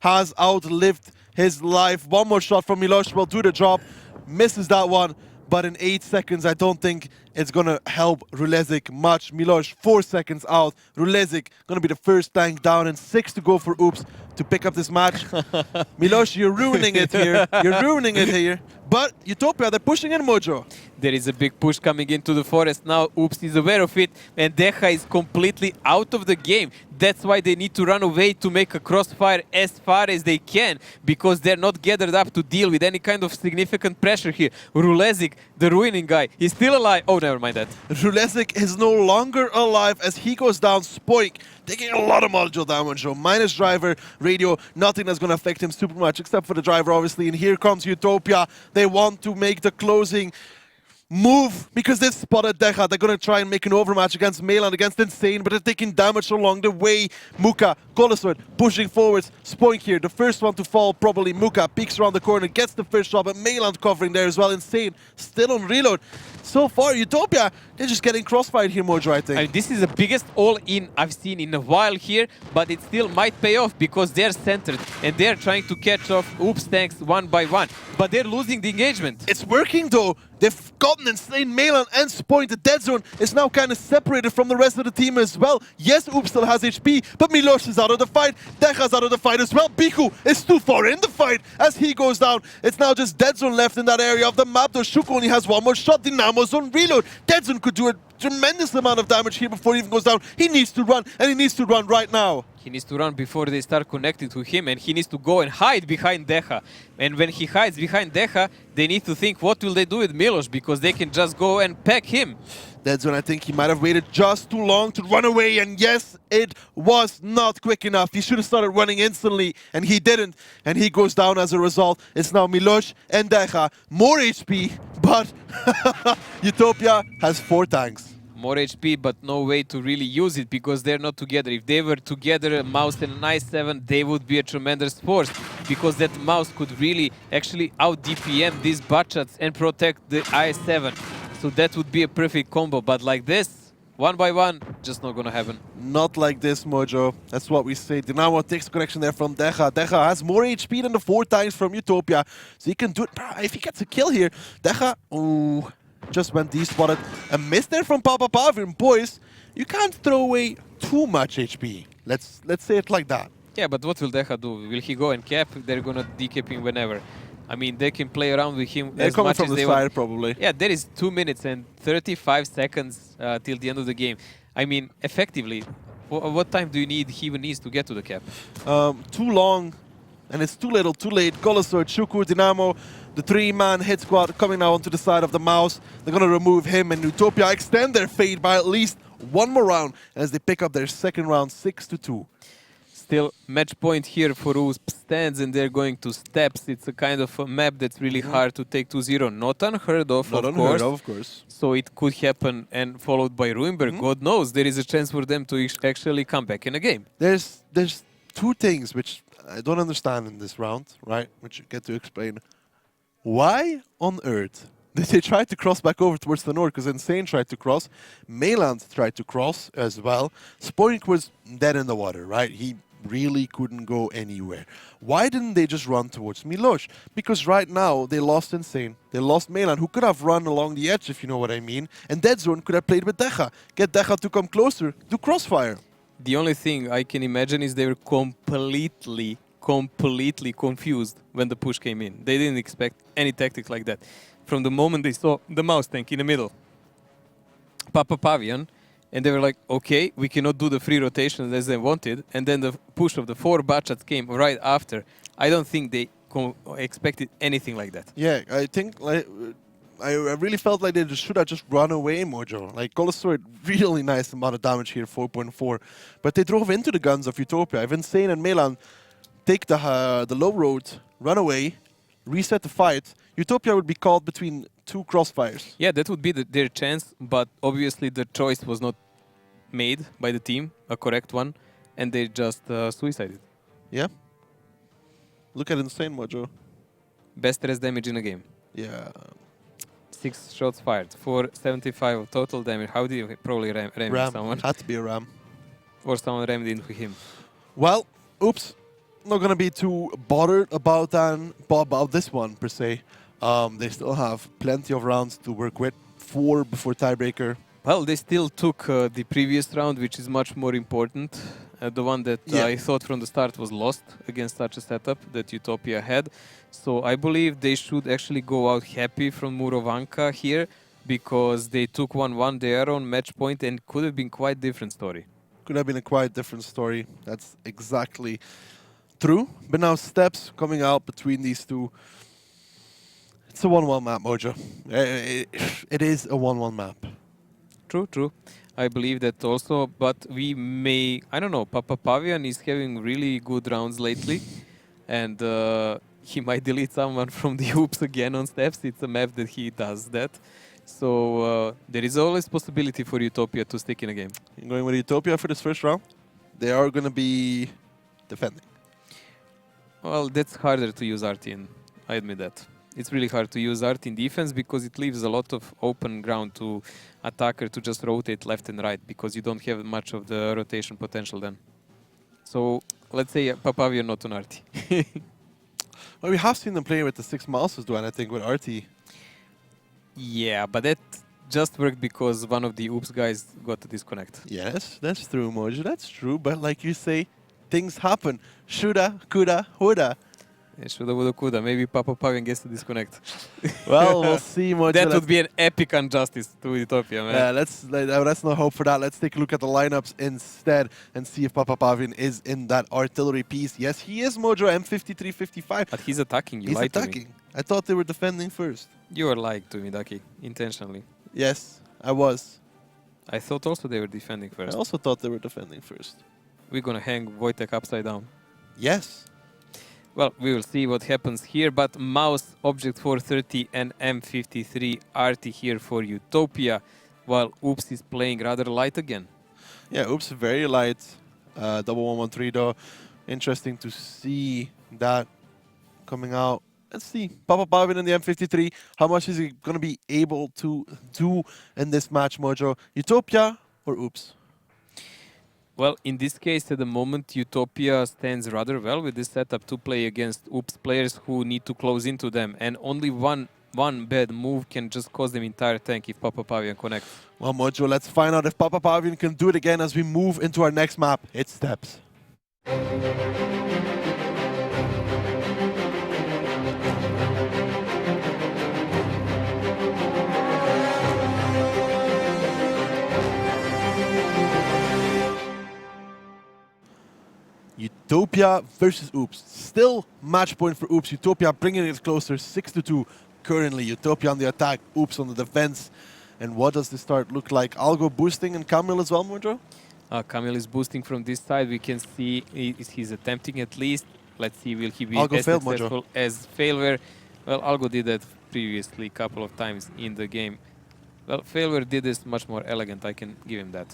has outlived his life. One more shot from Milosh will do the job. Misses that one, but in 8 seconds, I don't think it's going to help Rulezik much. Milosh, 4 seconds out. Rulezik going to be the first tank down, and 6 to go for Oops to pick up this match. Milosh, you're ruining it here. You're ruining it here. But Utopia, they're pushing in, Mojo. There is a big push coming into the forest now. Oops is aware of it, and Deha is completely out of the game. That's why they need to run away to make a crossfire as far as they can, because they're not gathered up to deal with any kind of significant pressure here. Rulezik, the ruining guy, he's still alive. Oh, never mind that. Rulezik is no longer alive as he goes down. Spoink taking a lot of module damage. Minus driver, radio, nothing that's going to affect him super much except for the driver, obviously. And here comes Utopia. They want to make the closing move because they've spotted Deha. They're going to try and make an overmatch against Melan, against Insane, but they're taking damage along the way. Muka, Golosword, pushing forwards. Spoink here, the first one to fall, probably Muka. Peeks around the corner, gets the first shot, but Melan covering there as well. Insane, still on reload. So far, Utopia, they're just getting crossfired here, Mojo, I think. This is the biggest all-in I've seen in a while here, but it still might pay off because they're centered and they're trying to catch off Oops tanks one by one, but they're losing the engagement. It's working though. They've gotten Insane, Melan, and Spoink. The dead zone is now kind of separated from the rest of the team as well. Yes, Oops still has HP, but Milosh is out of the fight. Decha's out of the fight as well. Biku is too far in the fight as he goes down. It's now just dead zone left in that area of the map. Though Shuko only has one more shot. Dynamo's on reload. Dead zone could do a tremendous amount of damage here before he even goes down. He needs to run, and he needs to run right now. He needs to run before they start connecting to him, and he needs to go and hide behind Deha. And when he hides behind Deha, they need to think what will they do with Milos, because they can just go and pack him. That's when I think he might have waited just too long to run away, and yes, it was not quick enough. He should have started running instantly, and he didn't, and he goes down as a result. It's now Milos and Deha. More HP, but Utopia has 4 tanks. More HP, but no way to really use it because they're not together. If they were together, Mouse and an i7, they would be a tremendous force because that Mouse could really actually out DPM these Butchats and protect the i7. So that would be a perfect combo, but like this, 1 by 1, just not gonna happen. Not like this, Mojo. That's what we say. Dynamo takes the connection there from Deha. Deha has more HP than the 4 tanks from Utopia, so he can do it. If he gets a kill here, Deha, ooh, just went D-spotted. A miss there from Papa Pavin. Boys, you can't throw away too much HP. Let's say it like that. Yeah, but what will Deha do? Will he go and cap? They're gonna decap him whenever. I mean, they can play around with him They're as coming much from as the they side, want. probably. Yeah, there is 2 minutes and 35 seconds till the end of the game. I mean, effectively, what time do you need? He even needs to get to the cap. Too long, and it's too little, too late. Golosor, Chuku, Dynamo, the 3-man hit squad coming now onto the side of the Mouse. They're going to remove him, and Utopia extend their fade by at least 1 more round as they pick up their second round 6-2. Still, match point here for Oops stands, and they're going to steps. It's a kind of a map that's really hard to take 2-0. Not unheard of, of course. So it could happen, and followed by Ruinberg. God knows, there is a chance for them to actually come back in a game. There's 2 things which I don't understand in this round, right? Which you get to explain. Why on earth did they try to cross back over towards the north? Because Insane tried to cross. Mayland tried to cross as well. Spoink was dead in the water, right? He really couldn't go anywhere. Why didn't they just run towards Milos? Because right now they lost Insane. They lost Mayland, who could have run along the edge, if you know what I mean. And Dead Zone could have played with Deha. Get Deha to come closer to Crossfire. The only thing I can imagine is they were completely confused when the push came in. They didn't expect any tactic like that. From the moment they saw the Mouse tank in the middle, Papa Pavian, and they were like, okay, we cannot do the free rotations as they wanted, and then the push of the 4 Butchats came right after. I don't think they expected anything like that. Yeah, I think like I really felt like they should have just run away, Mojo. Like, Golosor, really nice amount of damage here, 4.4. But they drove into the guns of Utopia. If Insane and Melan take the low road, run away, reset the fight, Utopia would be caught between 2 crossfires. Yeah, that would be their chance, but obviously the choice was not made by the team, a correct one, and they just suicided. Yeah. Look at Insane, Mojo. Best res damage in a game. Yeah. 6 shots fired, 475 of total damage. How did you probably ram someone? Had to be a ram. Or someone rammed into him. Well, oops. Not going to be too bothered about this one, per se. They still have plenty of rounds to work with. 4 before tiebreaker. Well, they still took the previous round, which is much more important. The one that I thought from the start was lost against such a setup that Utopia had. So I believe they should actually go out happy from Murovanka here, because they took 1-1 their own match point, and could have been quite different story. Could have been a quite different story. That's exactly true. But now steps coming out between these two. It's a 1-1 map, Mojo. It is a 1-1 map. True, true. I believe that also, but we may... I don't know, Papa Pavian is having really good rounds lately, and he might delete someone from the Oops again on steps. It's a map that he does that. So there is always possibility for Utopia to stick in a game. You're going with Utopia for this first round? They are going to be defending. Well, that's harder to use Art in. I admit that. It's really hard to use Art in defense because it leaves a lot of open ground to attacker to just rotate left and right, because you don't have much of the rotation potential then. So let's say Papavian not on Arty. Well, we have seen them play with the 6 mouses do anything with Arty. Yeah, but that just worked because one of the Oops guys got a disconnect. Yes, that's true, Mojo. That's true. But like you say, things happen. Shoulda, coulda, woulda. Shoulda, woulda, coulda. Maybe Papa Pavian gets to disconnect. Well, we'll see, Mojo. That would be an epic injustice to Utopia, man. Yeah, let's not hope for that. Let's take a look at the lineups instead and see if Papa Pavian is in that artillery piece. Yes, he is, Mojo. M53-55. But he's attacking. You He's lied attacking. to me. I thought they were defending first. You are lying to me, Ducky. Intentionally. Yes, I was. I thought also they were defending I first. also thought they were defending first. We're gonna hang Wojtek upside down. Yes. Well, we will see what happens here, but Mouse, Object 430 and M53 RT here for Utopia, while Oops is playing rather light again. Yeah, Oops, very light. Double 113 though. Interesting to see that coming out. Let's see. Papa Pavian in the M53. How much is he going to be able to do in this match, Mojo? Utopia or Oops? Well, in this case, at the moment, Utopia stands rather well with this setup to play against Oops players who need to close into them. And only one bad move can just cost them entire tank if Papa Pavian connects. Well, Mojo, let's find out if Papa Pavian can do it again as we move into our next map. It's Steps. Utopia versus Oops. Still match point for Oops. Utopia bringing it closer, 6-2 currently. Utopia on the attack, Oops on the defense. And what does this start look like? Algo boosting and Camille as well, Mojo? Camille is boosting from this side. We can see he's attempting at least. Let's see, will he be Algo as failed, successful Mojo. as Failware? Well, Algo did that previously a couple of times in the game. Well, Failware did this much more elegant. I can give him that.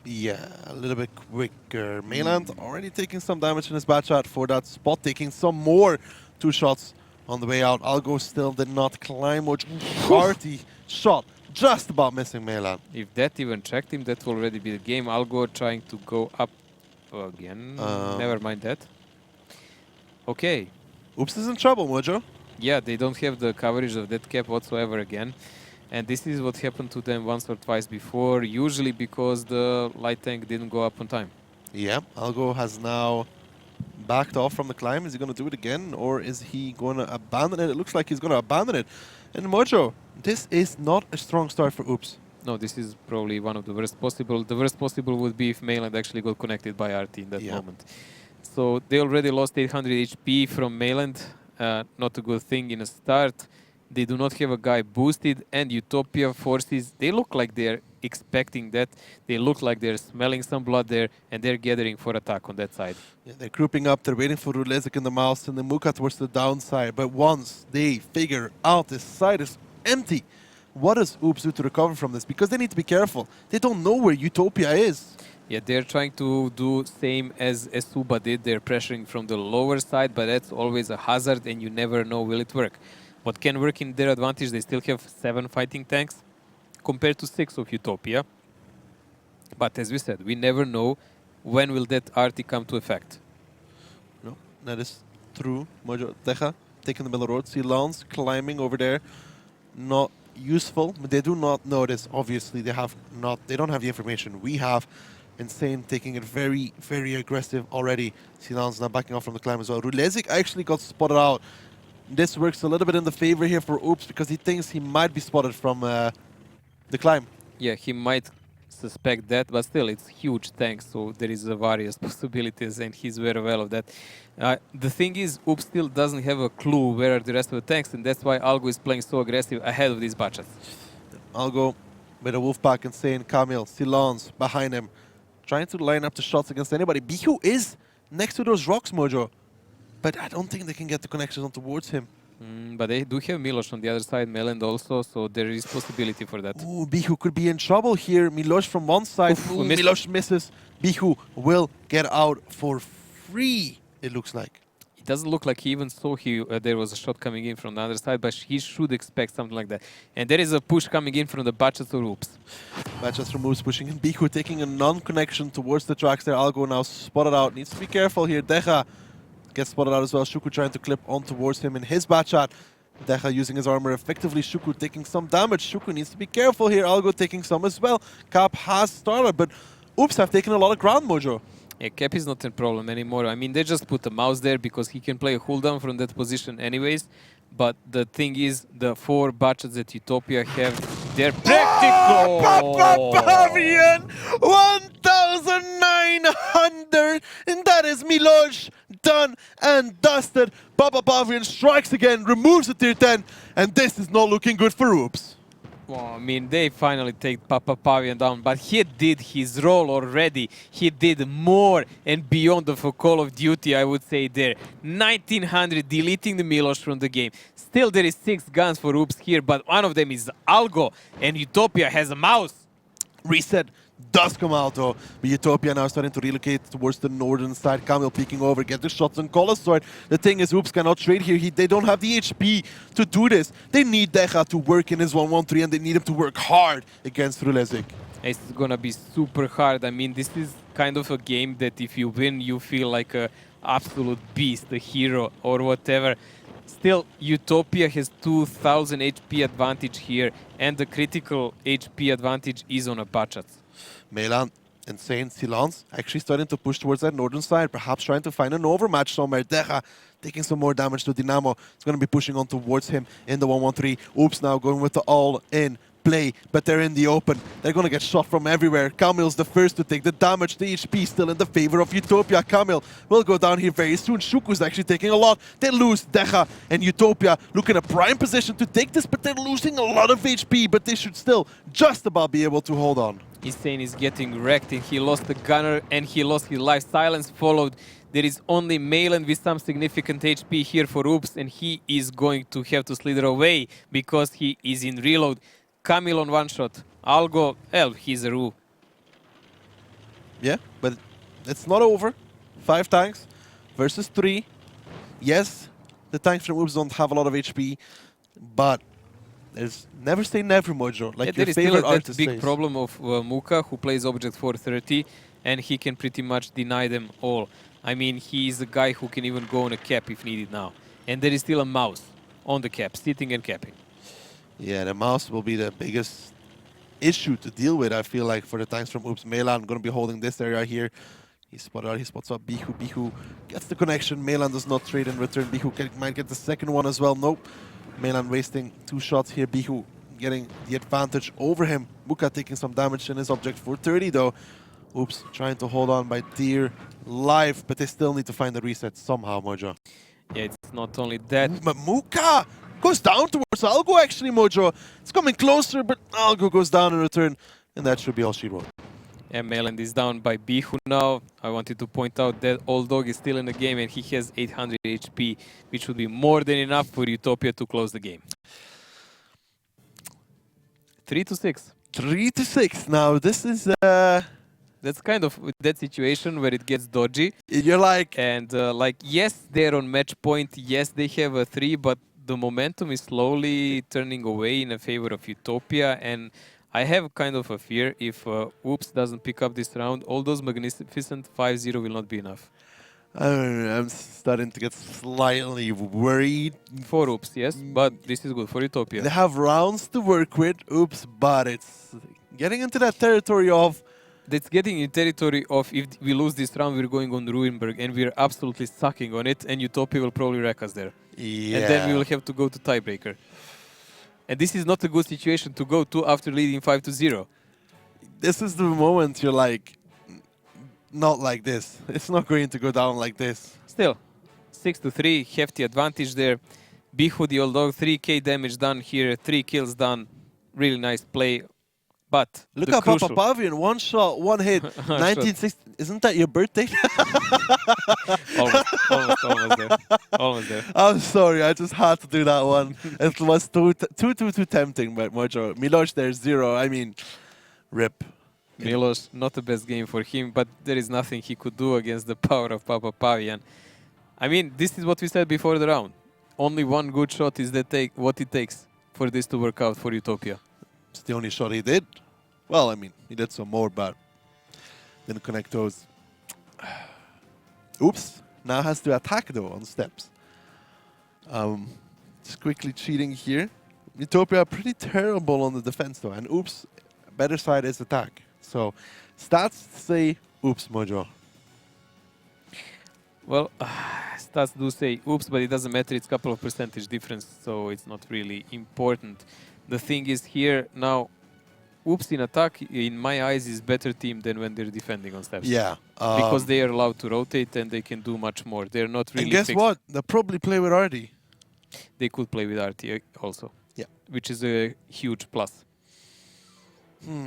Yeah, a little bit quicker. Mayland already taking some damage in his bad shot for that spot, taking some more 2 shots on the way out. Algo still did not climb much. Hearty shot, just about missing Mayland. If that even tracked him, that will already be the game. Algo trying to go up again. Never mind that. Okay. Oops is in trouble, Mojo. Yeah, they don't have the coverage of that cap whatsoever again. And this is what happened to them once or twice before, usually because the light tank didn't go up on time. Yeah, Algo has now backed off from the climb. Is he going to do it again, or is he going to abandon it? It looks like he's going to abandon it. And Mojo, this is not a strong start for Oops. No, this is probably one of the worst possible. The worst possible would be if Mayland actually got connected by RT in that moment. So they already lost 800 HP from Mayland. Not a good thing in a start. They do not have a guy boosted, and Utopia forces, they look like they're expecting that. They look like they're smelling some blood there, and they're gathering for attack on that side. Yeah, they're grouping up, they're waiting for Rulezik and the mouse and the Muka towards the downside. But once they figure out this side is empty, what does Oops do to recover from this? Because they need to be careful. They don't know where Utopia is. Yeah, they're trying to do same as Suba did. They're pressuring from the lower side, but that's always a hazard, and you never know will it work. What can work in their advantage, they still have 7 fighting tanks compared to 6 of Utopia. But as we said, we never know when will that RT come to effect. No, that is true. Mojo Teja taking the middle road. See Lance climbing over there. Not useful. But they do not know this. Obviously, they don't have the information we have. Insane taking it very, very aggressive already. See Lance now backing off from the climb as well. Rulezik actually got spotted out. This works a little bit in the favor here for Oops because he thinks he might be spotted from the climb. Yeah, he might suspect that, but still, it's huge tank, so there is various possibilities, and he's very aware of that. The thing is, Oops still doesn't have a clue where are the rest of the tanks, and that's why Algo is playing so aggressive ahead of these batches. Algo with a Wolfpack Insane, Camille, Silence behind him, trying to line up the shots against anybody. Bihu is next to those rocks, Mojo. But I don't think they can get the connections on towards him. But they do have Milosh on the other side, Mayland also, so there is possibility for that. Ooh, Bihu could be in trouble here. Milosh from one side. Oof, Ooh, Milosh misses. Bihu will get out for free, it looks like. It doesn't look like he even saw there was a shot coming in from the other side, but he should expect something like that. And there is a push coming in from the Batchets or Oops. Batchets from Oops pushing in. Bihu taking a non-connection towards the tracks there. Algo now spotted out. Needs to be careful here. Deja gets spotted out as well. Shuku trying to clip on towards him in his bad shot. Deja using his armor effectively. Shuku taking some damage. Shuku needs to be careful here. Algo taking some as well. Cap has started, but Oops have taken a lot of ground, Mojo. Yeah, Cap is not a problem anymore. I mean, they just put a mouse there because he can play a cooldown from that position anyways. But the thing is, the 4 budgets that Utopia have, they're practical! Papapavian 1,900, and that is Milosh done and dusted. Papapavian strikes again, removes the tier 10, and this is not looking good for Oops. Well, I mean, they finally take Papapavian down, but he did his role already. He did more and beyond of a Call of Duty, I would say there. 1900, deleting the Milosh from the game. Still, there is 6 guns for Oops here, but one of them is Algo, and Utopia has a mouse. Reset does come out though, but Utopia now starting to relocate towards the northern side. Camille peeking over, get the shots on Colossoid. The thing is, Oops cannot trade here. They don't have the HP to do this. They need Deja to work in his 1-1-3, and they need him to work hard against Rulezik. It's gonna be super hard. I mean, this is kind of a game that if you win, you feel like a absolute beast, a hero or whatever. Still, Utopia has 2000 HP advantage here, and the critical HP advantage is on a budget. Melan, insane. Silence actually starting to push towards that northern side, perhaps trying to find an overmatch somewhere. Deja taking some more damage to Dynamo. It's going to be pushing on towards him in the 1-1-3. Oops now going with the all-in play, but they're in the open. They're going to get shot from everywhere. Camille's the first to take the damage. The HP still in the favor of Utopia. Camille will go down here very soon. Shuku's actually taking a lot. They lose Deja, and Utopia look in a prime position to take this, but they're losing a lot of HP, but they should still just about be able to hold on. Insane is getting wrecked, and he lost the gunner and he lost his life. Silence followed. There is only Malin with some significant HP here for Oops, and he is going to have to slither away because he is in reload. Camille on one shot. Algo, well, he's a Roo. Yeah, but it's not over. 5 tanks versus 3. Yes, the tanks from Oops don't have a lot of HP, but there's never say never, Mojo. Like There your is still favorite that artist big says. problem of Muka, who plays Object 430, and he can pretty much deny them all. I mean, he is a guy who can even go on a cap if needed now. And there is still a mouse on the cap, sitting and capping. Yeah, the mouse will be the biggest issue to deal with, I feel like, for the tanks from Oops. Melan going to be holding this area here. He spots up Bihu. Bihu gets the connection. Melan does not trade in return. Bihu might get the second one as well. Nope. Melan wasting 2 shots here. Bihu getting the advantage over him. Muka taking some damage in his Object 430 though. Oops, trying to hold on by dear life, but they still need to find the reset somehow, Mojo. Yeah, it's not only that. But Muka goes down towards Algo actually, Mojo. It's coming closer, but Algo goes down in return, and that should be all she wrote. And Meland is down by Bihu now. I wanted to point out that Old Dog is still in the game and he has 800 HP, which would be more than enough for Utopia to close the game. 3-6. 3-6. Now, this is... That's kind of that situation where it gets dodgy. You're like... And like, yes, they're on match point. Yes, they have a 3, but the momentum is slowly turning away in favor of Utopia. And I have kind of a fear if Oops doesn't pick up this round, all those magnificent 5-0 will not be enough. I'm starting to get slightly worried. For Oops, yes, but this is good for Utopia. They have rounds to work with, Oops, but it's getting into that territory of... That's getting in territory of if we lose this round, we're going on Ruinberg, and we're absolutely sucking on it, and Utopia will probably wreck us there. Yeah. And then we will have to go to tiebreaker. And this is not a good situation to go to after leading 5-0. This is the moment you're like, not like this. It's not going to go down like this. Still, 6-3, hefty advantage there. Bihu, the old dog, 3k damage done here, 3 kills done. Really nice play. But look at Papa Pavian, 1 shot, 1 hit. 1960. Isn't that your birthday? almost there. Almost there. I'm sorry, I just had to do that one. It was too tempting, but Mojo. Milosh, there's 0. I mean, rip. Milosh, not the best game for him, but there is nothing he could do against the power of Papa Pavian. I mean, this is what we said before the round. Only 1 good shot is what it takes for this to work out for Utopia. It's the only shot he did. Well, I mean, he did some more, but didn't connect those. Oops. Now has to attack, though, on steps. Just quickly cheating here. Utopia pretty terrible on the defense, though. And Oops, better side is attack. So, stats say Oops, Mojo. Well, stats do say oops, but it doesn't matter. It's a couple of percentage difference, so it's not really important. The thing is here now, oops in attack, in my eyes, is better team than when they're defending on steps. Yeah. Because they are allowed to rotate and they can do much more. They're not really And guess fixed. what? They'll probably play with Artie. They could play with RT also. Yeah. Which is a huge plus.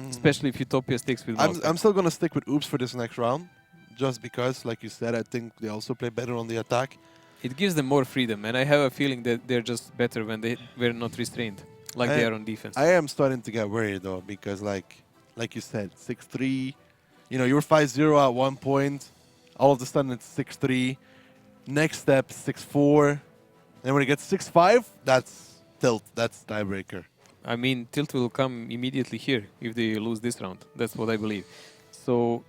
Especially if Utopia sticks with mouse. I'm still going to stick with Oops for this next round. Just because, like you said, I think they also play better on the attack. It gives them more freedom, and I have a feeling that they're just better when they were not restrained, like they are on defense. I am starting to get worried, though, because, like you said, 6-3. You know, you were 5-0 at one point. All of a sudden, it's 6-3. Next step, 6-4. And when it gets 6-5, that's tilt. That's tiebreaker. I mean, tilt will come immediately here if they lose this round. That's what I believe. So,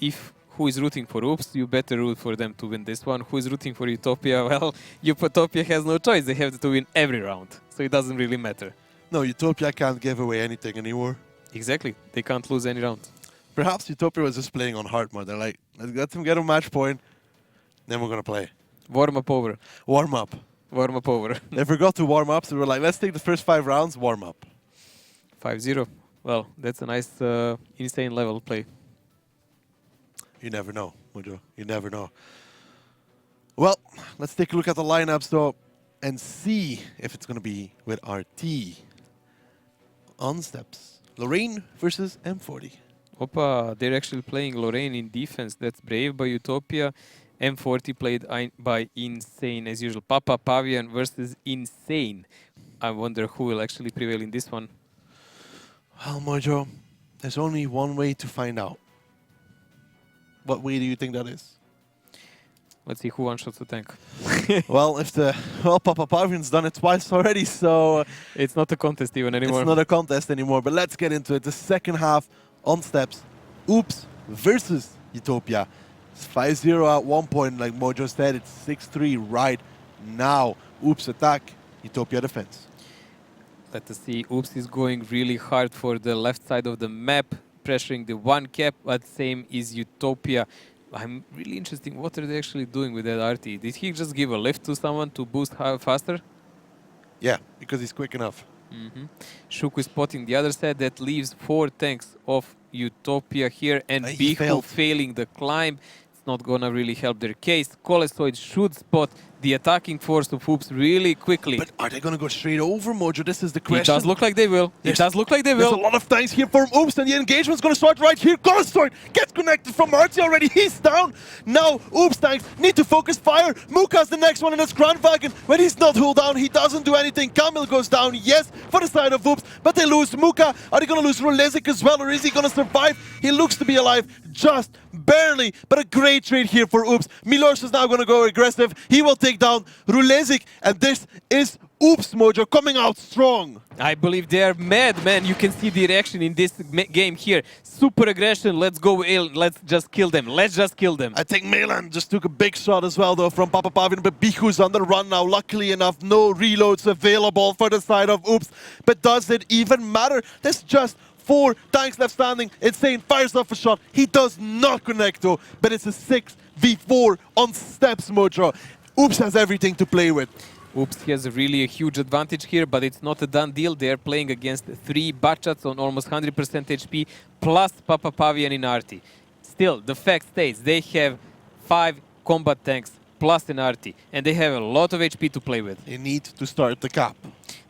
if who is rooting for Oops, you better root for them to win this one. Who is rooting for Utopia? Well, Utopia has no choice. They have to win every round. So it doesn't really matter. No, Utopia can't give away anything anymore. Exactly. They can't lose any round. Perhaps Utopia was just playing on hard mode. They're like, let's let them get a match point, then we're going to play. Warm up over. Warm up. Warm up over. They forgot to warm up, so we were like, let's take the first 5 rounds, warm up. 5-0. Well, that's a nice, insane level play. You never know, Mojo. You never know. Well, let's take a look at the lineups, though, and see if it's going to be with RT. On steps, Lorraine versus M40. Opa, they're actually playing Lorraine in defense. That's brave by Utopia. M40 played by Insane as usual. Papa Pavian versus Insane. I wonder who will actually prevail in this one. Well, Mojo, there's only one way to find out. What way do you think that is? Let's see who one-shots the tank. Well, Papa Pavian's done it twice already, so it's not a contest even anymore. It's not a contest anymore, but let's get into it. The second half on steps. Oops versus Utopia. It's 5-0 at one point, like Mojo said. It's 6-3 right now. Oops attack, Utopia defense. Let us see. Oops is going really hard for the left side of the map, pressuring the one cap, but same is Utopia. I'm really interested. What are they actually doing with that RT? Did he just give a lift to someone to boost faster? Yeah, because he's quick enough. Shuku spotting the other side. That leaves 4 tanks of Utopia here, and Bihu failing the climb. It's not gonna really help their case. Colesoid should spot the attacking force of Oops really quickly. But are they going to go straight over, Mojo? This is the question. It does look like they will. It does look like they will. There's a lot of tanks here for Oops, and the engagement's going to start right here. Colesoid gets connected from Artie already. He's down. Now, Oops tanks need to focus fire. Muka's the next one, and it's Grandwagon. When he's not hulled down, he doesn't do anything. Kamil goes down, yes, for the side of Oops, but they lose Muka. Are they going to lose Rolezik as well, or is he going to survive? He looks to be alive, just barely, but a great trade here for Oops. Milos is now going to go aggressive. He will take down Rulezik, and this is Oops, Mojo, coming out strong. I believe they are mad, man. You can see the reaction in this game here. Super aggression. Let's go. Let's just kill them. Let's just kill them. I think Milan just took a big shot as well, though, from Papa Pavian, but Bihu's on the run now. Luckily enough, no reloads available for the side of Oops. But does it even matter? There's just 4 tanks left standing. Insane fires off a shot. He does not connect, though, but it's a 6v4 on steps, Mojo. Oops has everything to play with. Oops has really a huge advantage here, but it's not a done deal. They are playing against 3 Bachats on almost 100% HP, plus Papa Pavian in RT. Still, the fact stays, they have 5 combat tanks plus an RT, and they have a lot of HP to play with. They need to start the cap.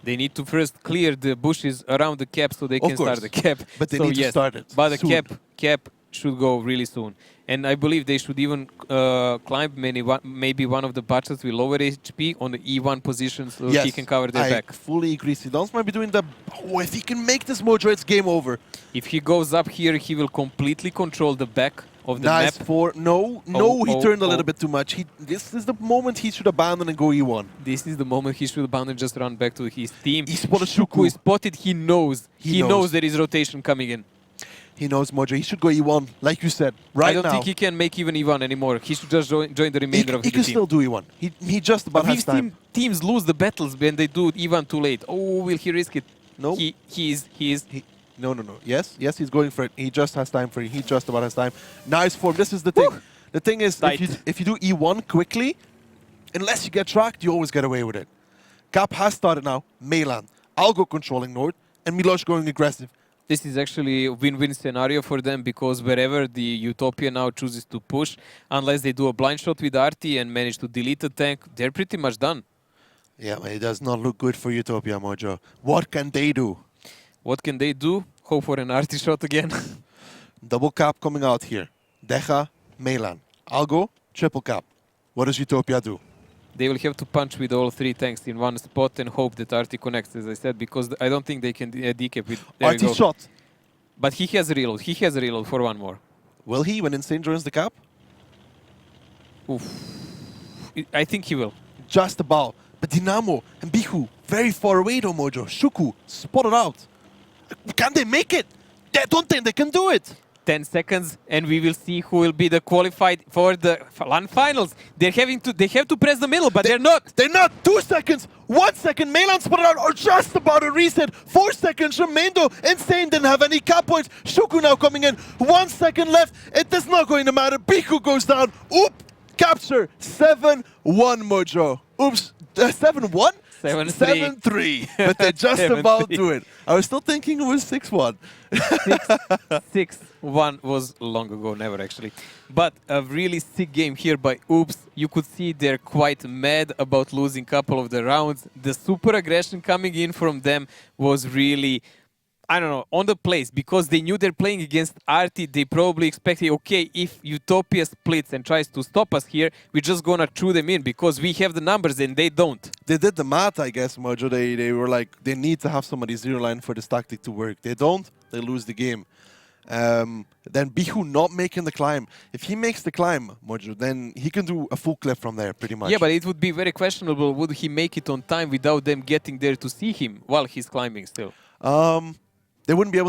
They need to first clear the bushes around the cap so they can start the cap. But they need to start it But the soon. cap should go really soon. And I believe they should even climb maybe one of the Bachats with lower HP on the E1 position so he can cover their back. I fully agree. Sidon's might be doing the... Oh, if he can make this, Mojo, it's game over. If he goes up here, he will completely control the back of the nice map. He turned a little bit too much. This is the moment he should abandon and go E1. This is the moment he should abandon and just run back to his team. He spotted Shuku is spotted. He knows. He knows there is rotation coming in. He knows, Mojo. He should go E1, like you said, right now. I don't think he can make even E1 anymore. He should just join the remainder of the team. He can still do E1. He just about has time. Teams lose the battles when they do E1 too late. Oh, will he risk it? No. He is. No. Yes, he's going for it. He just has time for it. He just about has time. Nice form. This is the thing. The thing is, Tight. if you do E1 quickly, unless you get tracked, you always get away with it. Cap has started now. Melan, Algo controlling North, and Milosh going aggressive. This is actually a win-win scenario for them because wherever the Utopia now chooses to push, unless they do a blind shot with Arty and manage to delete the tank, they're pretty much done. Yeah, but it does not look good for Utopia, Mojo. What can they do? What can they do? Hope for an Arty shot again. Double cap coming out here. Deja, Melan. Algo, triple cap. What does Utopia do? They will have to punch with all three tanks in one spot and hope that Arty connects, as I said, because I don't think they can decap with... There we Arty go. shot. But he has a reload. He has a reload for one more. Will he when Insane joins the cap? Oof. I think he will. Just about. But Dynamo and Bihu, very far away though, Mojo. Shuku, spotted out. Can they make it? I don't think they can do it. 10 seconds and we will see who will be the qualified for the LAN finals. They have to press the middle, but they're not. They're not. 2 seconds. 1 second. Melan spotted out or just about a reset. 4 seconds remain though. Insane didn't have any cap points. Shuku now coming in. 1 second left. It is not going to matter. Biku goes down. Oop. Capture. 7-1 Mojo. Oops. 7-1? 7-3. 7-3. But they just about do it. I was still thinking it was 6-1. 6-1 was long ago, never actually. But a really sick game here by Oops. You could see they're quite mad about losing a couple of the rounds. The super aggression coming in from them was really, I don't know, on the place, because they knew they're playing against Arty. They probably expected, okay, if Utopia splits and tries to stop us here, we're just gonna chew them in because we have the numbers and they don't. They did the math, I guess, Mojo. They were like, they need to have somebody zero line for this tactic to work. They don't, they lose the game. Then Bihu not making the climb. If he makes the climb, Mojo, then he can do a full clip from there, pretty much. Yeah, but it would be very questionable. Would he make it on time without them getting there to see him while he's climbing still? They wouldn't be able to